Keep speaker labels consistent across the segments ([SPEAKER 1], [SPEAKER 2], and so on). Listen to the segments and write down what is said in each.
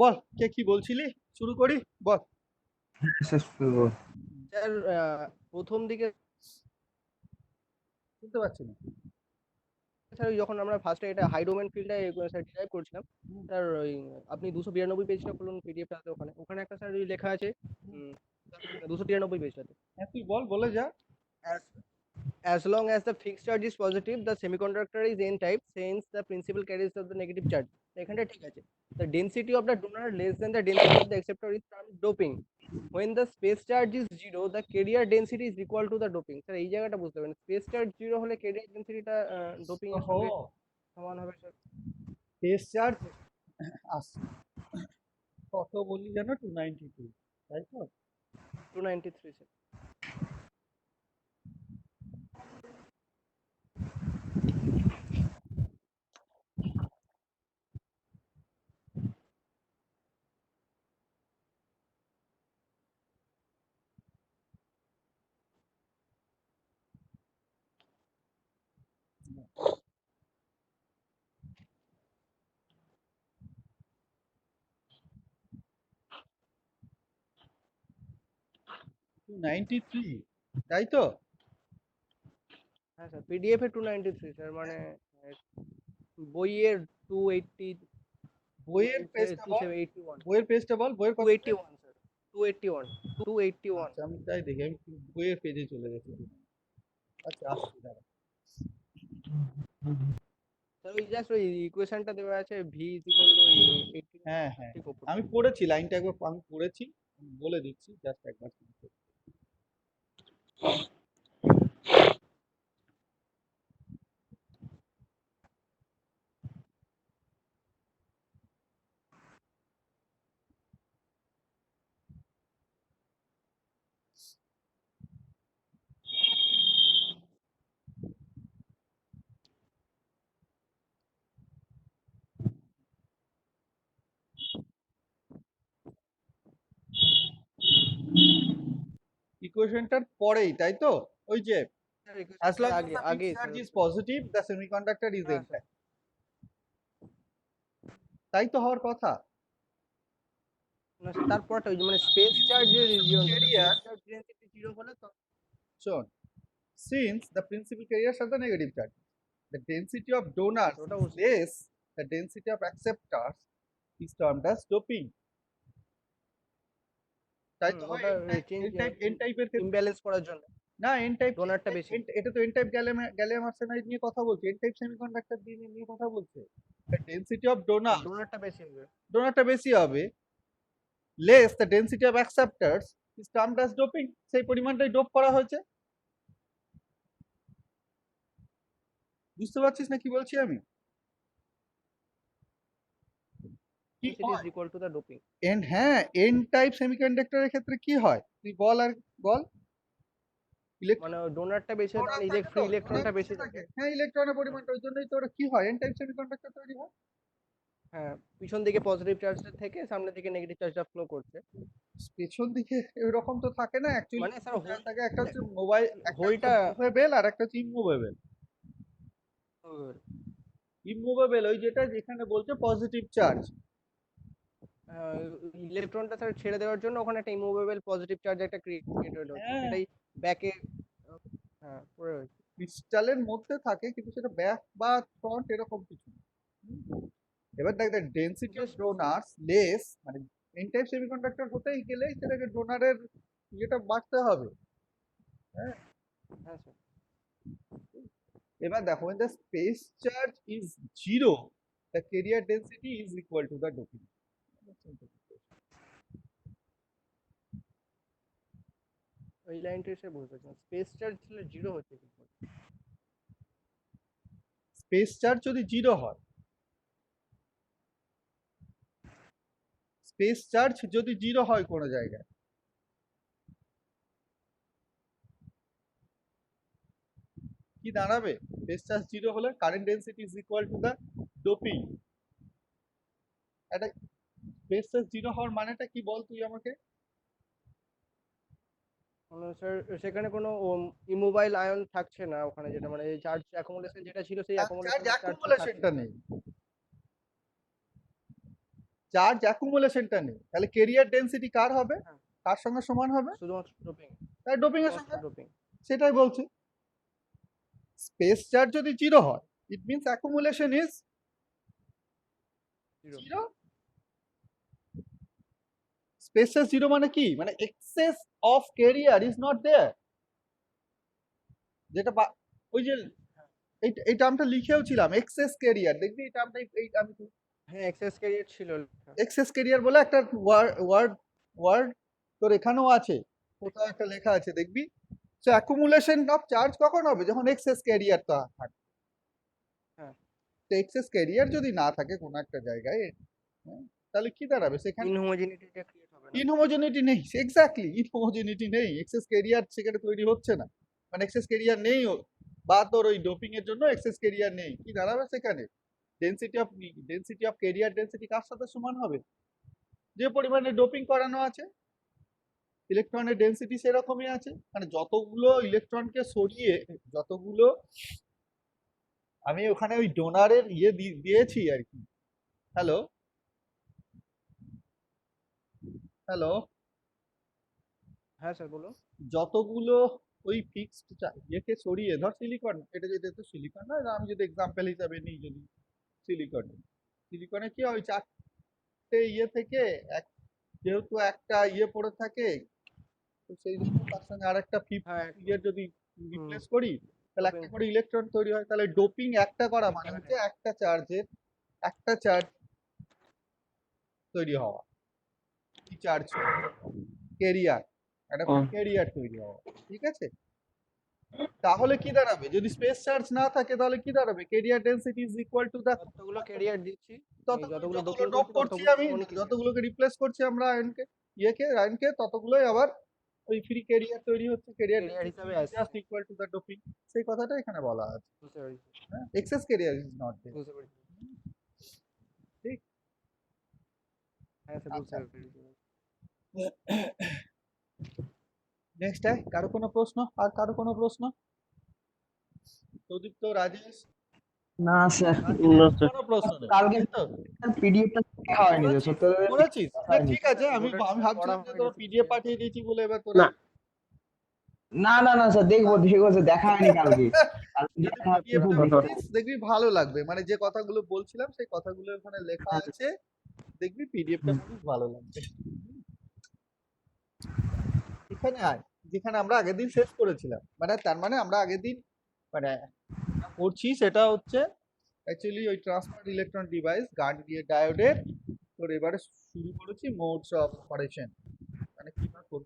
[SPEAKER 1] বল কে কি বলছিলি, শুরু করি, বল।
[SPEAKER 2] স্যার প্রথম দিকে
[SPEAKER 1] শুনতে পাচ্ছি না।
[SPEAKER 2] স্যার ওই যখন আমরা ফার্স্টে এটা হাই ডোমেন ফিল্ডটা স্যার ডিরাইভ করছিলাম স্যার ওই আপনি 292 পেজটা খুলুন পিডিএফটা আছে ওখানে ওখানে একটা স্যার ওই লেখা আছে 293 পেজটাতে
[SPEAKER 1] হ্যাঁ তুই বল, বলে যা।
[SPEAKER 2] as long as the fixed charge is positive, the semiconductor is n type since the principal carries of the negative charge. এখানটা ঠিক আছে। The density of the donor less than the density of the acceptor is termed doping. When the space charge is zero, the carrier density is equal to the doping. Sir এই জায়গাটা বুঝতে পারেন space charge zero হলে carrier density-টা doping এর
[SPEAKER 1] ওহো,
[SPEAKER 2] সঙ্গে সমান হবে স্যার।
[SPEAKER 1] পেস চার্জ আসছে কত বললি জানো, 292, তাই তো?
[SPEAKER 2] 293 স্যার।
[SPEAKER 1] 293, তাই তো?
[SPEAKER 2] হ্যাঁ স্যার পিডিএফ এ 293 স্যার মানে বইয়ের 280
[SPEAKER 1] বইয়ের পেজটা বল,
[SPEAKER 2] 281
[SPEAKER 1] বইয়ের পেজটা বল, বইয়ের কত পেজ?
[SPEAKER 2] 281 স্যার 281 281
[SPEAKER 1] আচ্ছা আমি তাই দেখি, আমি বইয়ের পেজে চলে গেছি। আচ্ছা আসছি, দাঁড়া।
[SPEAKER 2] স্যার ওই জাস্ট ওই ইকুয়েশনটা দেওয়া আছে ভি ইজ ইকুয়াল টু ওই 80
[SPEAKER 1] হ্যাঁ হ্যাঁ,
[SPEAKER 2] ঠিক ওপর
[SPEAKER 1] আমি
[SPEAKER 2] দিকে।
[SPEAKER 1] পড়েছি লাইনটা, একবার আমি পড়েছি, আমি বলে দিচ্ছি জাস্ট একবার। ইকুয়েশনটার পরেই, তাই তো? ওই যে
[SPEAKER 2] স্যার
[SPEAKER 1] as
[SPEAKER 2] ইকুয়েশনটার
[SPEAKER 1] long as
[SPEAKER 2] আগে
[SPEAKER 1] the
[SPEAKER 2] আগে
[SPEAKER 1] fixed
[SPEAKER 2] sir
[SPEAKER 1] charge is positive the semiconductor is
[SPEAKER 2] হ্যাঁ
[SPEAKER 1] n
[SPEAKER 2] স্যার
[SPEAKER 1] type, তাই তো হওয়ার কথা।
[SPEAKER 2] না স্যার তারপরটা ওই যে মানে স্পেস চার্জের রিজিয়নটা
[SPEAKER 1] Carrier,
[SPEAKER 2] space charge density zero হলে তো
[SPEAKER 1] shown since the principal carriers are the negative charge, the density of donors
[SPEAKER 2] ওটা
[SPEAKER 1] is less the density of acceptors is termed as doping, তাই তো হয়
[SPEAKER 2] ওটা
[SPEAKER 1] n type,
[SPEAKER 2] change
[SPEAKER 1] n type এর ক্ষেত্রে।
[SPEAKER 2] Imbalance করার জন্য
[SPEAKER 1] না n type,
[SPEAKER 2] ডোনারটা বেশি।
[SPEAKER 1] এটা তো n type গ্যালিয়াম আর্সেনাইড নিয়ে কথা বলছে, n type সেমিকন্ডাক্টর দিয়ে নিয়ে কথা বলছে। the density of donors,
[SPEAKER 2] ডোনারটা বেশি হবে।
[SPEAKER 1] ডোনারটা বেশি হবে, less the density of acceptors is termed as doping, সেই পরিমাণটাই ডোপ করা হয়েছে। বুঝতে পারছিস না কি বলছি আমি? কি
[SPEAKER 2] ডেনসিটি ইজ
[SPEAKER 1] হয়
[SPEAKER 2] equal to the doping.
[SPEAKER 1] N, হ্যাঁ এন টাইপ সেমিকন্ডাক্টরের ক্ষেত্রে কি হয় তুই বল, আর বল।
[SPEAKER 2] মানে ডোনারটা বেশি হয়
[SPEAKER 1] ডোনার
[SPEAKER 2] তখন
[SPEAKER 1] থাকে
[SPEAKER 2] ফ্রি
[SPEAKER 1] তো, ডোনার
[SPEAKER 2] ইলেকট্রনটা
[SPEAKER 1] বেশি
[SPEAKER 2] বেশি
[SPEAKER 1] থাকে,
[SPEAKER 2] থাকে।
[SPEAKER 1] হ্যাঁ ইলেকট্রনের
[SPEAKER 2] হ্যাঁ
[SPEAKER 1] পরিমাণটা, ওই জন্যই তো ওরা কি হয় এন টাইপ সেমিকন্ডাক্টর তৈরি হয়।
[SPEAKER 2] হ্যাঁ পিছন দিকে পজিটিভ চার্জটা থেকে সামনের দিকে নেগেটিভ চার্জটা ফ্লো করছে।
[SPEAKER 1] পেছন দিকে এরকম তো থাকে না অ্যাকচুয়ালি,
[SPEAKER 2] মানে স্যার
[SPEAKER 1] দুটো চার্জ
[SPEAKER 2] হোল
[SPEAKER 1] থাকে, একটা হচ্ছে মোবাইল, একটা হচ্ছে
[SPEAKER 2] হোলটা
[SPEAKER 1] মুভেবল আর একটা হচ্ছে ইমুভেবল। ইমুভেবল ওই যেটা যেখানে বলছে পজিটিভ চার্জ।
[SPEAKER 2] ইলেকট্রনটা স্যার ছেড়ে দেওয়ার জন্য ওখানে একটা ইমুভেবল পজিটিভ চার্জ একটা ক্রিয়েটেড হচ্ছে
[SPEAKER 1] হ্যাঁ,
[SPEAKER 2] সেটাই ব্যাকে হ্যাঁ পড়ে রয়েছে।
[SPEAKER 1] ক্রিস্টালের মধ্যে থাকে কিন্তু সেটা ব্যাক বা ফ্রন্ট এরকম কিছু না। এবার দেখ, দেখ density of
[SPEAKER 2] just
[SPEAKER 1] donors less, মানে এন টাইপ সেমিকন্ডাক্টর হতেই গেলে সেটাকে ডোনারের ইয়েটা বাড়তে হবে। হ্যাঁ,
[SPEAKER 2] হ্যাঁ স্যার
[SPEAKER 1] এবার দেখো when the space charge is zero the carrier density is equal to the doping.
[SPEAKER 2] ওই লাইনটা এসে বুঝতে পারছি স্পেস চার্জ ছিল জিরো হচ্ছে কি করে?
[SPEAKER 1] স্পেস চার্জ যদি জিরো হয়, স্পেস চার্জ যদি জিরো হয় কোনো জায়গায়, কি দাঁড়াবে? স্পেস চার্জ জিরো হলে current density is equal to the doping. একটা স্পেস চার্জ জিরো হওয়ার মানেটা কি বল তুই আমাকে?
[SPEAKER 2] মানে স্যার সেখানে কোনো ইমোবাইল আয়ন থাকছে না ওখানে যেটা মানে চার্জ অ্যাকুমুলেশন যেটা ছিল সেই
[SPEAKER 1] চার্জ
[SPEAKER 2] অ্যাকুমুলেশন চার্জটা থাকছে।
[SPEAKER 1] অ্যাকুমুলেশনটা নেই, চার্জ অ্যাকুমুলেশনটা নেই, তাহলে কেরিয়ার ডেন্সিটি কার হবে,
[SPEAKER 2] হ্যাঁ।
[SPEAKER 1] কার সঙ্গে সমান হবে,
[SPEAKER 2] শুধুমাত্র ডোপিং,
[SPEAKER 1] তাই ডোপিং এর সঙ্গে।
[SPEAKER 2] ডোপিং।
[SPEAKER 1] সেটাই বলছি, স্পেস চার্জ যদি জিরো হয় it means accumulation is zero. Space charge zero মানে কি, মানে excess of carrier is not there, যেটা ওই যে এই টার্মটা লিখেও ছিলাম এক্সেস ক্যারিয়ার, দেখবি এই টার্মটা, এই আমি
[SPEAKER 2] হ্যাঁ, এক্সেস ক্যারিয়ার ছিল লেখা।
[SPEAKER 1] এক্সেস ক্যারিয়ার বলে একটা ওয়ার্ড তোর এখানেও আছে, কোথাও একটা লেখা আছে দেখবি। সো অ্যাকুমুলেশন অফ চার্জ কখন হবে, যখন এক্সেস ক্যারিয়ার থাকে।
[SPEAKER 2] হ্যাঁ।
[SPEAKER 1] তো এক্সেস ক্যারিয়ার যদি না থাকে কোনো একটা জায়গায়, তাহলে কি দাঁড়াবে, সেখানে
[SPEAKER 2] ইনহোমোজেনিটিটা ক্রিয়েট হবে না।
[SPEAKER 1] ইনহোমোজেনিটি নেই, এক্স্যাক্টলি ইনহোমোজেনিটি নেই, এক্সেস ক্যারিয়ার সেখানে তৈরি হচ্ছে না, মানে এক্সেস ক্যারিয়ার নেই বা তোর ওই ডোপিং এর জন্য এক্সেস ক্যারিয়ার নেই, কি দাঁড়াবে সেখানে, ডেন্সিটি অফ ক্যারিয়ার ডেন্সিটি কার সাথে সমান হবে, যে পরিমাণে ডোপিং করানো আছে ইলেকট্রনের ডেন্সিটি সেরকমই আছে, মানে যতগুলো ইলেকট্রনকে সরিয়ে, যতগুলো আমি ওখানে ওই ডোনারের ইয়ে দিয়েছি আর কি। হ্যালো হ্যালো
[SPEAKER 2] হ্যাঁ স্যার বলুন।
[SPEAKER 1] যতগুলো ওই ফিক্সড ইয়েকে সরিয়ে, ধর সিলিকন, এটা যদি তো সিলিকন না, আমি যদি এক্সাম্পল হিসাবে নিই, যদি সিলিকনে কি হয়, চারটে ইয়ে থেকে এক, যেহেতু একটা ইয়ে পড়ে থাকে, তো সেই জন্য তার সঙ্গে আর একটা ফিফথ
[SPEAKER 2] হ্যাঁ,
[SPEAKER 1] ইয়ে যদি রিপ্লেস করি, তাহলে একটা করে ইলেকট্রন তৈরি হয়, তাহলে ডোপিং একটা করা মানে হচ্ছে একটা চার্জ তৈরি হওয়া, কি চার্জ, ক্যারিয়ার, একটা ক্যারিয়ার তৈরি হওয়া, ঠিক আছে। তাহলে কি দাঁড়াবে, যদি স্পেস চার্জ না থাকে তাহলে কি দাঁড়াবে, career density is equal to the,
[SPEAKER 2] যতগুলো ক্যারিয়ার দিচ্ছি,
[SPEAKER 1] যতগুলো
[SPEAKER 2] ডোপিং
[SPEAKER 1] ড্রপ করছি আমি, যতগুলোকে রিপ্লেস করছি আমরা আয়নকে ততগুলোই আবার ওই ফ্রি ক্যারিয়ার তৈরি হচ্ছে, ক্যারিয়ার
[SPEAKER 2] হিসাবে আসছে।
[SPEAKER 1] Just equal to the doping, সেই কথাটা এখানে বলা আছে,
[SPEAKER 2] বুঝতে পেরেছি,
[SPEAKER 1] excess carrier is not there,
[SPEAKER 2] বুঝতে পেরেছি।
[SPEAKER 1] ঠিক।
[SPEAKER 2] হ্যাঁ স্যার বুঝতে
[SPEAKER 1] আচ্ছা।
[SPEAKER 2] পেরেছি।
[SPEAKER 1] নেক্সট কারো কোনো প্রশ্ন, আর কারো কোনো প্রশ্ন, প্রদীপ্ত, রাজেশ,
[SPEAKER 3] না স্যার,
[SPEAKER 1] কোনো প্রশ্ন নেই,
[SPEAKER 3] কালকে
[SPEAKER 1] তাই তো?
[SPEAKER 3] পিডিএফটা দেখা হয়নি তো, সত্যি কথা বলতে
[SPEAKER 1] করেছিস না,
[SPEAKER 3] হয়নি।
[SPEAKER 1] ঠিক আছে, আমি ভাবছিলাম যে তোরা পিডিএফ পাঠিয়ে দিয়েছি বলে এবার তোরা
[SPEAKER 3] না না না স্যার, দেখবো স্যার, দেখা হয়নি কালকে। কালকে
[SPEAKER 1] যদি
[SPEAKER 3] দেখা হচ্ছে,
[SPEAKER 1] PDF
[SPEAKER 3] খুব
[SPEAKER 1] টা
[SPEAKER 3] ভালো।
[SPEAKER 1] পড়িস, দেখবি ভালো লাগবে, মানে যে কথাগুলো বলছিলাম সেই কথাগুলো ওখানে লেখা আছে, দেখবি পিডিএফটা পড়িস ভালো লাগবে। এখানে আয়, যেখানে আমরা আগের দিন শেষ করেছিলাম, মানে তার মানে আমরা আগের দিন মানে পড়ছি সেটা হচ্ছে অ্যাকচুয়ালি ওই ট্রান্সফার ইলেকট্রন ডিভাইস গার্ড দিয়ে ডায়োডের, তোর এবারে শুরু করেছি মোডস অফ অপারেশন, মানে কিভাবে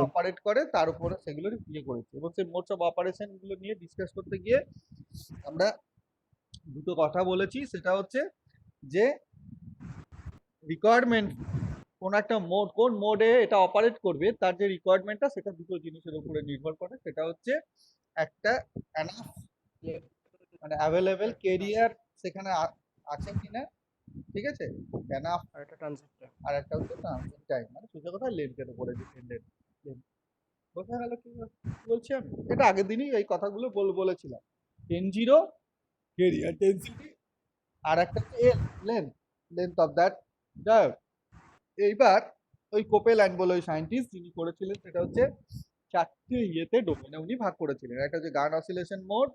[SPEAKER 1] অপারেট করে তার উপরে সেগুলোর ইয়ে করেছি, এবং সেই মোডস অফ অপারেশন গুলো নিয়ে ডিসকাস করতে গিয়ে আমরা দুটো কথা বলেছি, সেটা হচ্ছে যে রিকোয়ারমেন্ট, কোন একটা মোড, কোন মোডে এটা অপারেট করবে তার যে রিকোয়ারমেন্টটা, সেটা দুটো জিনিসের উপরে নির্ভর করে, সেটা হচ্ছে একটা এনাফ মানে অ্যাভেলেবেল ক্যারিয়ার সেখানে আছে কিনা, ঠিক আছে, এনাফ,
[SPEAKER 2] আর একটা ট্রানজিস্টর,
[SPEAKER 1] আর একটা হচ্ছে ট্রানজিট টাইম, মানে সোজা কথা লেন্থের উপরে ডিপেন্ডেন্ট। বোঝা গেল কি বলছি আমি, এটা আগের দিনই এই কথাগুলো বলেছিলাম, n0 ক্যারিয়ার ডেন্সিটি, আর একটা লেন্থ অফ দ্যাট ডায়োড। এইবার ওই কোপেল্যান্ড বলে ওই সায়েন্টিস্ট যিনি করেছিলেন, সেটা হচ্ছে চারটে ইয়েতে ডোমেনে উনি ভাগ করেছিলেন, একটা হচ্ছে গান অসিলেশন মোড,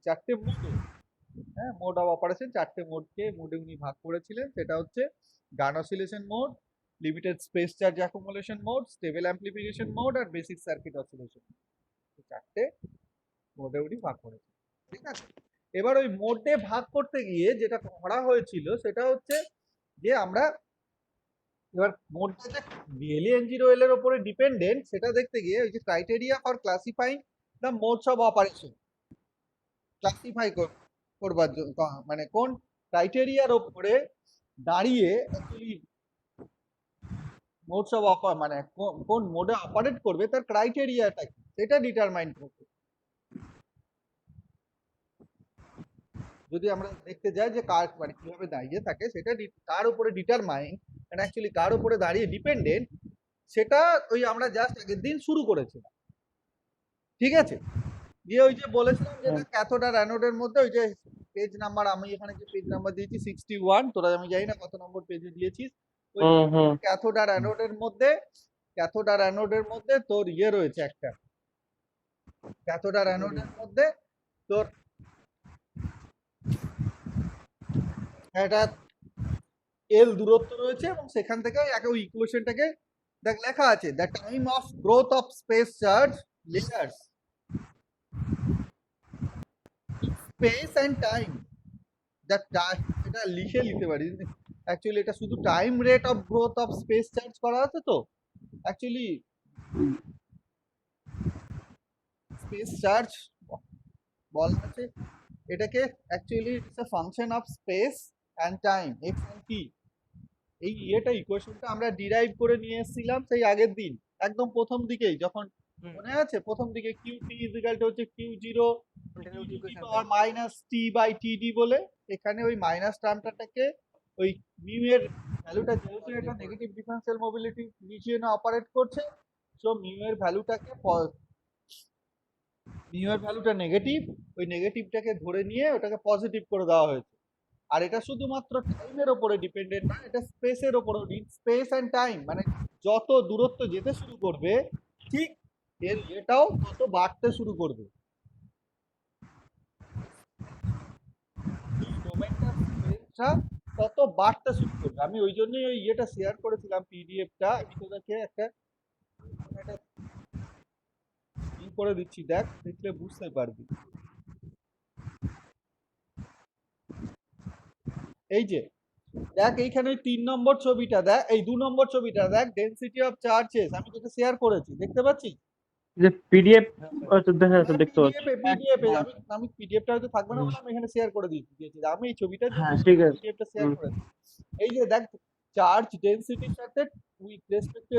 [SPEAKER 1] চারটে মোড, হ্যাঁ, মোড অফ অপারেশন, চারটে মোডে উনি ভাগ করেছিলেন, সেটা হচ্ছে Gunn oscillation mode, limited space charge accumulation mode, stable amplification mode, আর বেসিক সার্কিট অসিলেশন, চারটে মোডে উনি ভাগ করেছেন, ঠিক আছে। এবার ওই মোডে ভাগ করতে গিয়ে যেটা করা হয়েছিল সেটা হচ্ছে যে আমরা এবার মোডটা যে রিয়েলি N0L এর উপরে ডিপেন্ডেন্ট সেটা দেখতে গিয়ে ওই যে criteria for classifying the modes of operation, classify করবার জন্য, মানে কোন ক্রাইটেরিয়ার উপরে দাঁড়িয়ে অ্যাকচুয়ালি মোডস অফ মানে কোন মোডে অপারেট করবে তার ক্রাইটেরিয়াটা কি সেটা ডিটারমাইন করবে। যদি আমরা দেখতে যাই যে কার মানে কিভাবে দাঁড়িয়ে থাকে, সেটা কার উপরে ডিটারমাইন, মানে অ্যাকচুয়ালি কার উপরে দাঁড়িয়ে ডিপেন্ডেন্ট, সেটা ওই আমরা জাস্ট আগের দিন শুরু করেছিলাম, ঠিক আছে। দিয়ে ওই যে বলেছিলাম যেটা ক্যাথোড আর অ্যানোডের মধ্যে ওই যে পেজ নাম্বার, আমি এখানে যে পেজ নাম্বার দিয়েছি 61, তোরা আমি জানি না কত নম্বর পেজে দিয়েছিস, ওই
[SPEAKER 4] হুম হুম
[SPEAKER 1] ক্যাথোড আর অ্যানোডের মধ্যে তোর ইয়ে রয়েছে একটা, ক্যাথোড আর অ্যানোডের মধ্যে তোর একটা এল দূরত্ব রয়েছে, এবং সেখান থেকে ওই ইকুয়েশনটাকে দেখ লেখা আছে, the time of growth of space charge layers, space and time, এটা লিখে নিতে পারি। অ্যাকচুয়ালি এটা শুধু time rate of growth of space charge করা আছে, তো অ্যাকচুয়ালি স্পেস চার্জ বলা আছে এটাকে, actually it's a function of space and time, x and t. এই ইকুয়েশনটা আমরা ডিরাইভ করে নিয়ে এসেছিলাম সেই আগের দিন, একদম প্রথম দিকেই, যখন মনে আছে প্রথম দিকে কিউ টি ইজিক্যাল টু হচ্ছে Q zero
[SPEAKER 2] Continuity equation
[SPEAKER 1] power minus T by TD বলে, এখানে ওই মাইনাস টার্মটাকে ওই মিউ এর ভ্যালুটা যেহেতু এটা নেগেটিভ ডিফারেন্সিয়াল মোবিলিটি রিজিয়নে অপারেট করছে, সো মিউ এর ভ্যালুটা নেগেটিভ, ওই নেগেটিভটাকে ধরে নিয়ে ওটাকে পজিটিভ করে দেওয়া হয়েছে। আর এটা শুধুমাত্র টাইমের ওপরে ডিপেন্ডেন্ট না, এটা স্পেসের ওপরেও, স্পেস অ্যান্ড টাইম, মানে যত দূরত্ব যেতে শুরু করবে ঠিক এটাও তত বাড়তে শুরু করবে। ডোমেনটা স্পেসটা তত বাড়তে শুরু করবে। আমি ওই জন্যই ওই শেয়ার করেছিলাম পিডিএফটা, আমি তোদেরকে একটা করে দিচ্ছি, দেখ, দেখলে বুঝতে পারবি। এই যে দেখ এইখানে 3 নম্বর ছবিটা দেখ, এই 2 নম্বর ছবিটা দেখ, ডেনসিটি অফ চার্জেস আমি তোকে শেয়ার করেছি, দেখতে পাচ্ছিস?
[SPEAKER 4] যে পিডিএফ দেখা যাচ্ছে, দেখতে পাচ্ছি।
[SPEAKER 1] পিডিএফ আমি পিডিএফটা হয়তো থাকবে না বলে আমি এখানে শেয়ার করে দিয়েছি, আমি এই ছবিটা
[SPEAKER 3] হ্যাঁ,
[SPEAKER 4] ঠিক আছে।
[SPEAKER 1] পিডিএফটা শেয়ার করেছি। এই যে দেখ চার্জ ডেনসিটির সাথে উইথ রেসপেক্ট টু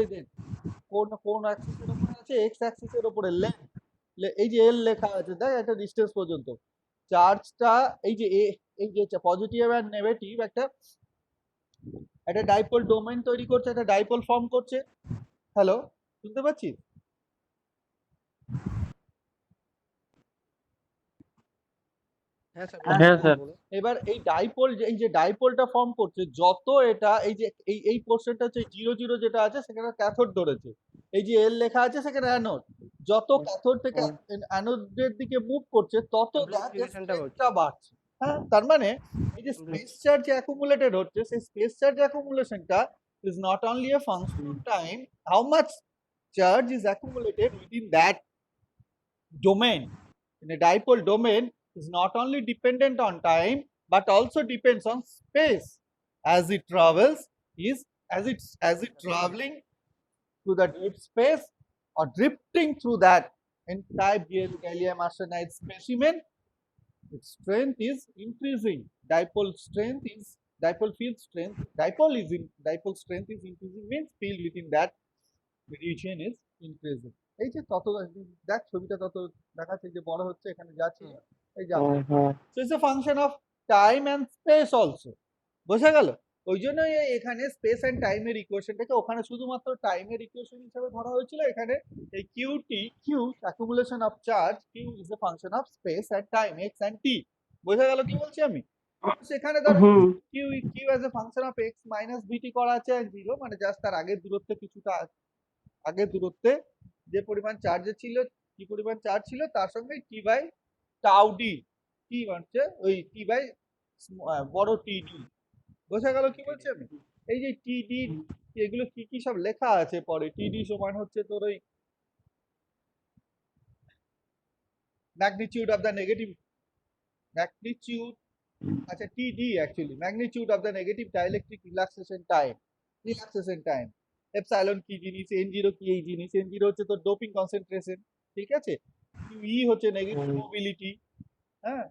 [SPEAKER 1] কোন অ্যাক্সিসের উপরে আছে, এক্স অ্যাক্সিসের উপরে লেন্থ, এই যে এল লেখা আছে দেখ একটা ডিসটেন্স পর্যন্ত, চার্জটা এই যে পজিটিভ আর নেগেটিভ একটা ডাইপোল ডোমেন তৈরি করছে, একটা ডাইপোল ফর্ম করছে। হ্যালো, শুনতে পাচ্ছিস?
[SPEAKER 2] হ্যাঁ স্যার,
[SPEAKER 4] হ্যাঁ স্যার।
[SPEAKER 1] এবার এই ডাইপোলটা ফর্ম করছে, যত এটা এই যে এই পোর্শনটা হচ্ছে 0 0 যেটা আছে সেখানে ক্যাথোড ধরেছে, এই যে এল লেখা আছে সেখানে অ্যানোড, যত ক্যাথোড থেকে অ্যানোডের দিকে মুভ করছে তত স্পেসটা বাড়ছে। হ্যাঁ, তার মানে এই যে স্পেস চার্জ অ্যাকুমুলেটেড হচ্ছে, সেই স্পেস চার্জ অ্যাকুমুলেশনটা is not only a function of time, how much charge is accumulated within that domain. In a dipole domain is not only dependent on time but also depends on space. As it travels, as it traveling through the dead space or drifting through that entire gallium arsenide specimen, its strength is increasing. Dipole field strength, dipole strength is increasing, means field within that region is increasing. এই যে তত দেখ ছবিটা তত দেখাচ্ছে যে বড় হচ্ছে, এখানে যাচ্ছে, এই যা so it's a function of time and space also, বোঝা গেল? ওই জন্যই এখানে স্পেস এন্ড টাইমের ইকুয়েশনটাকে ওখানে শুধুমাত্র টাইমের ইকুয়েশন হিসেবে ধরা হয়েছিল, এখানে এই Q accumulation of charge, Q is a function of space and time, x and t. বোঝা গেল কি বলছি আমি? সেখানে ধরো Q as a function of x minus VT করা আছে, আর 0 মানে জাস্ট তার আগের দূরত্বে কিছুটা আগের দূরত্বে যে পরিমাণ চার্জে ছিল, কি পরিমাণ চার্জ ছিল তার সঙ্গে টি বাই টাউ ডি, টি হচ্ছে ওই টি বাই বড় টি ডি। বোঝা গেল কি বলছি আমি? এই যে টি ডি এগুলো কি কি সব লেখা আছে পরে, টি ডি সমান হচ্ছে তোর ওই magnitude of the negative magnitude, আচ্ছা টিডি actually magnitude of the negative dielectric relaxation time, epsilon কি জিনিস, n0 কি এই জিনিস, n0 হচ্ছে তোর ডোপিং কনসেন্ট্রেশন, ঠিক আছে, ই হচ্ছে নেগেটিভ মোবিলিটি, হ্যাঁ,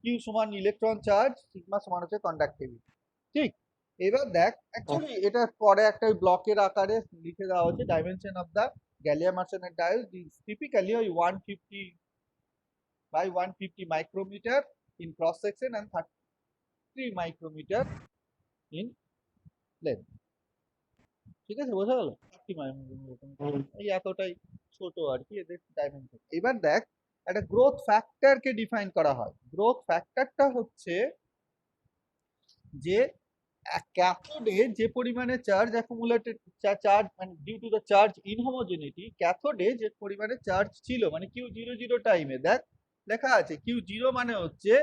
[SPEAKER 1] কিউ সমান ইলেকট্রন চার্জ, সিগমা সমান হচ্ছে কন্ডাক্টিভিটি। ঠিক, এবার দেখ অ্যাকচুয়ালি এটা পরে একটা ব্লকের আকারে লিখে দেওয়া হচ্ছে, dimension of the gallium arsenide diode typically ওই 150 by 150 micrometer in cross section and 30 micrometer in length. ঠিক আছে, বোঝা গেল? 30 micrometer এই এতটাই ছোট আর কি এদের ডাইমেনশন। এবার দেখ একটা গ্রোথ ফ্যাক্টরকে ডিফাইন করা হয়। গ্রোথ ফ্যাক্টরটা হচ্ছে যে ক্যাথোডে যে পরিমাণে চার্জ অ্যাকুমুলেটেড চার্জ মানে ডিউ টু দ্য চার্জ ইনহোমোজেনিটি, ক্যাথোডে যে পরিমাণে চার্জ ছিল মানে Q00 টাইমে, দেখ লেখা আছে Q0 মানে হচ্ছে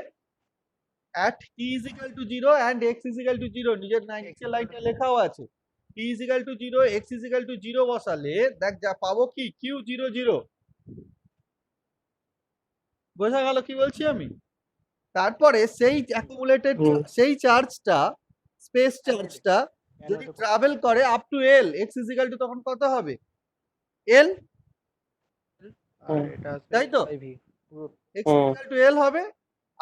[SPEAKER 1] at t is equal to 0 and x is equal to 0, নিজের নিচের লাইনটা লেখাও আছে। t is equal to 0, x is equal to 0 বসালে দেখ যা পাবো কি Q00। বোঝা গেল কি বলছি আমি? তারপরে সেই অ্যাকুমুলেটেড
[SPEAKER 4] হুম।
[SPEAKER 1] সেই চার্জটা, স্পেস চার্জটা যদি ট্রাভেল করে up to L, x is equal to তখন কত হবে? এল,
[SPEAKER 2] আর এটা
[SPEAKER 1] তাই তো?
[SPEAKER 2] v
[SPEAKER 1] x is equal to L হবে।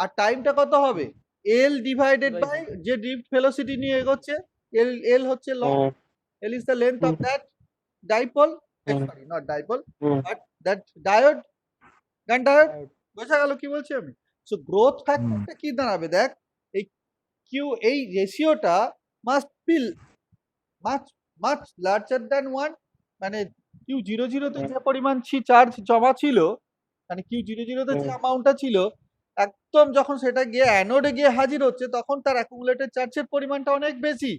[SPEAKER 1] আর টাইমটা কত হবে? এল ডিভাইডেড বাই যে ড্রিফট ভেলোসিটি নিয়ে এগোচ্ছে, এল এল হচ্ছে long, L is the length of that dipole, sorry not dipole but that diode, Gunn diode. বোঝা গেল কি বলছি আমি? সো গ্রোথ ফ্যাক্টরটা কি দাঁড়াবে দেখ, এই কিউ, এই রেশিওটা must be much much larger than 1, মানে Q00 তে যে পরিমাণ চার্জ জমা ছিল, মানে Q00 তে যে অ্যামাউন্টটা ছিল, একদম যখন সেটা গিয়ে অ্যানোডে গিয়ে হাজির হচ্ছে তখন তার অ্যাকুমুলেটেড চার্জের পরিমাণটা অনেক বেশি।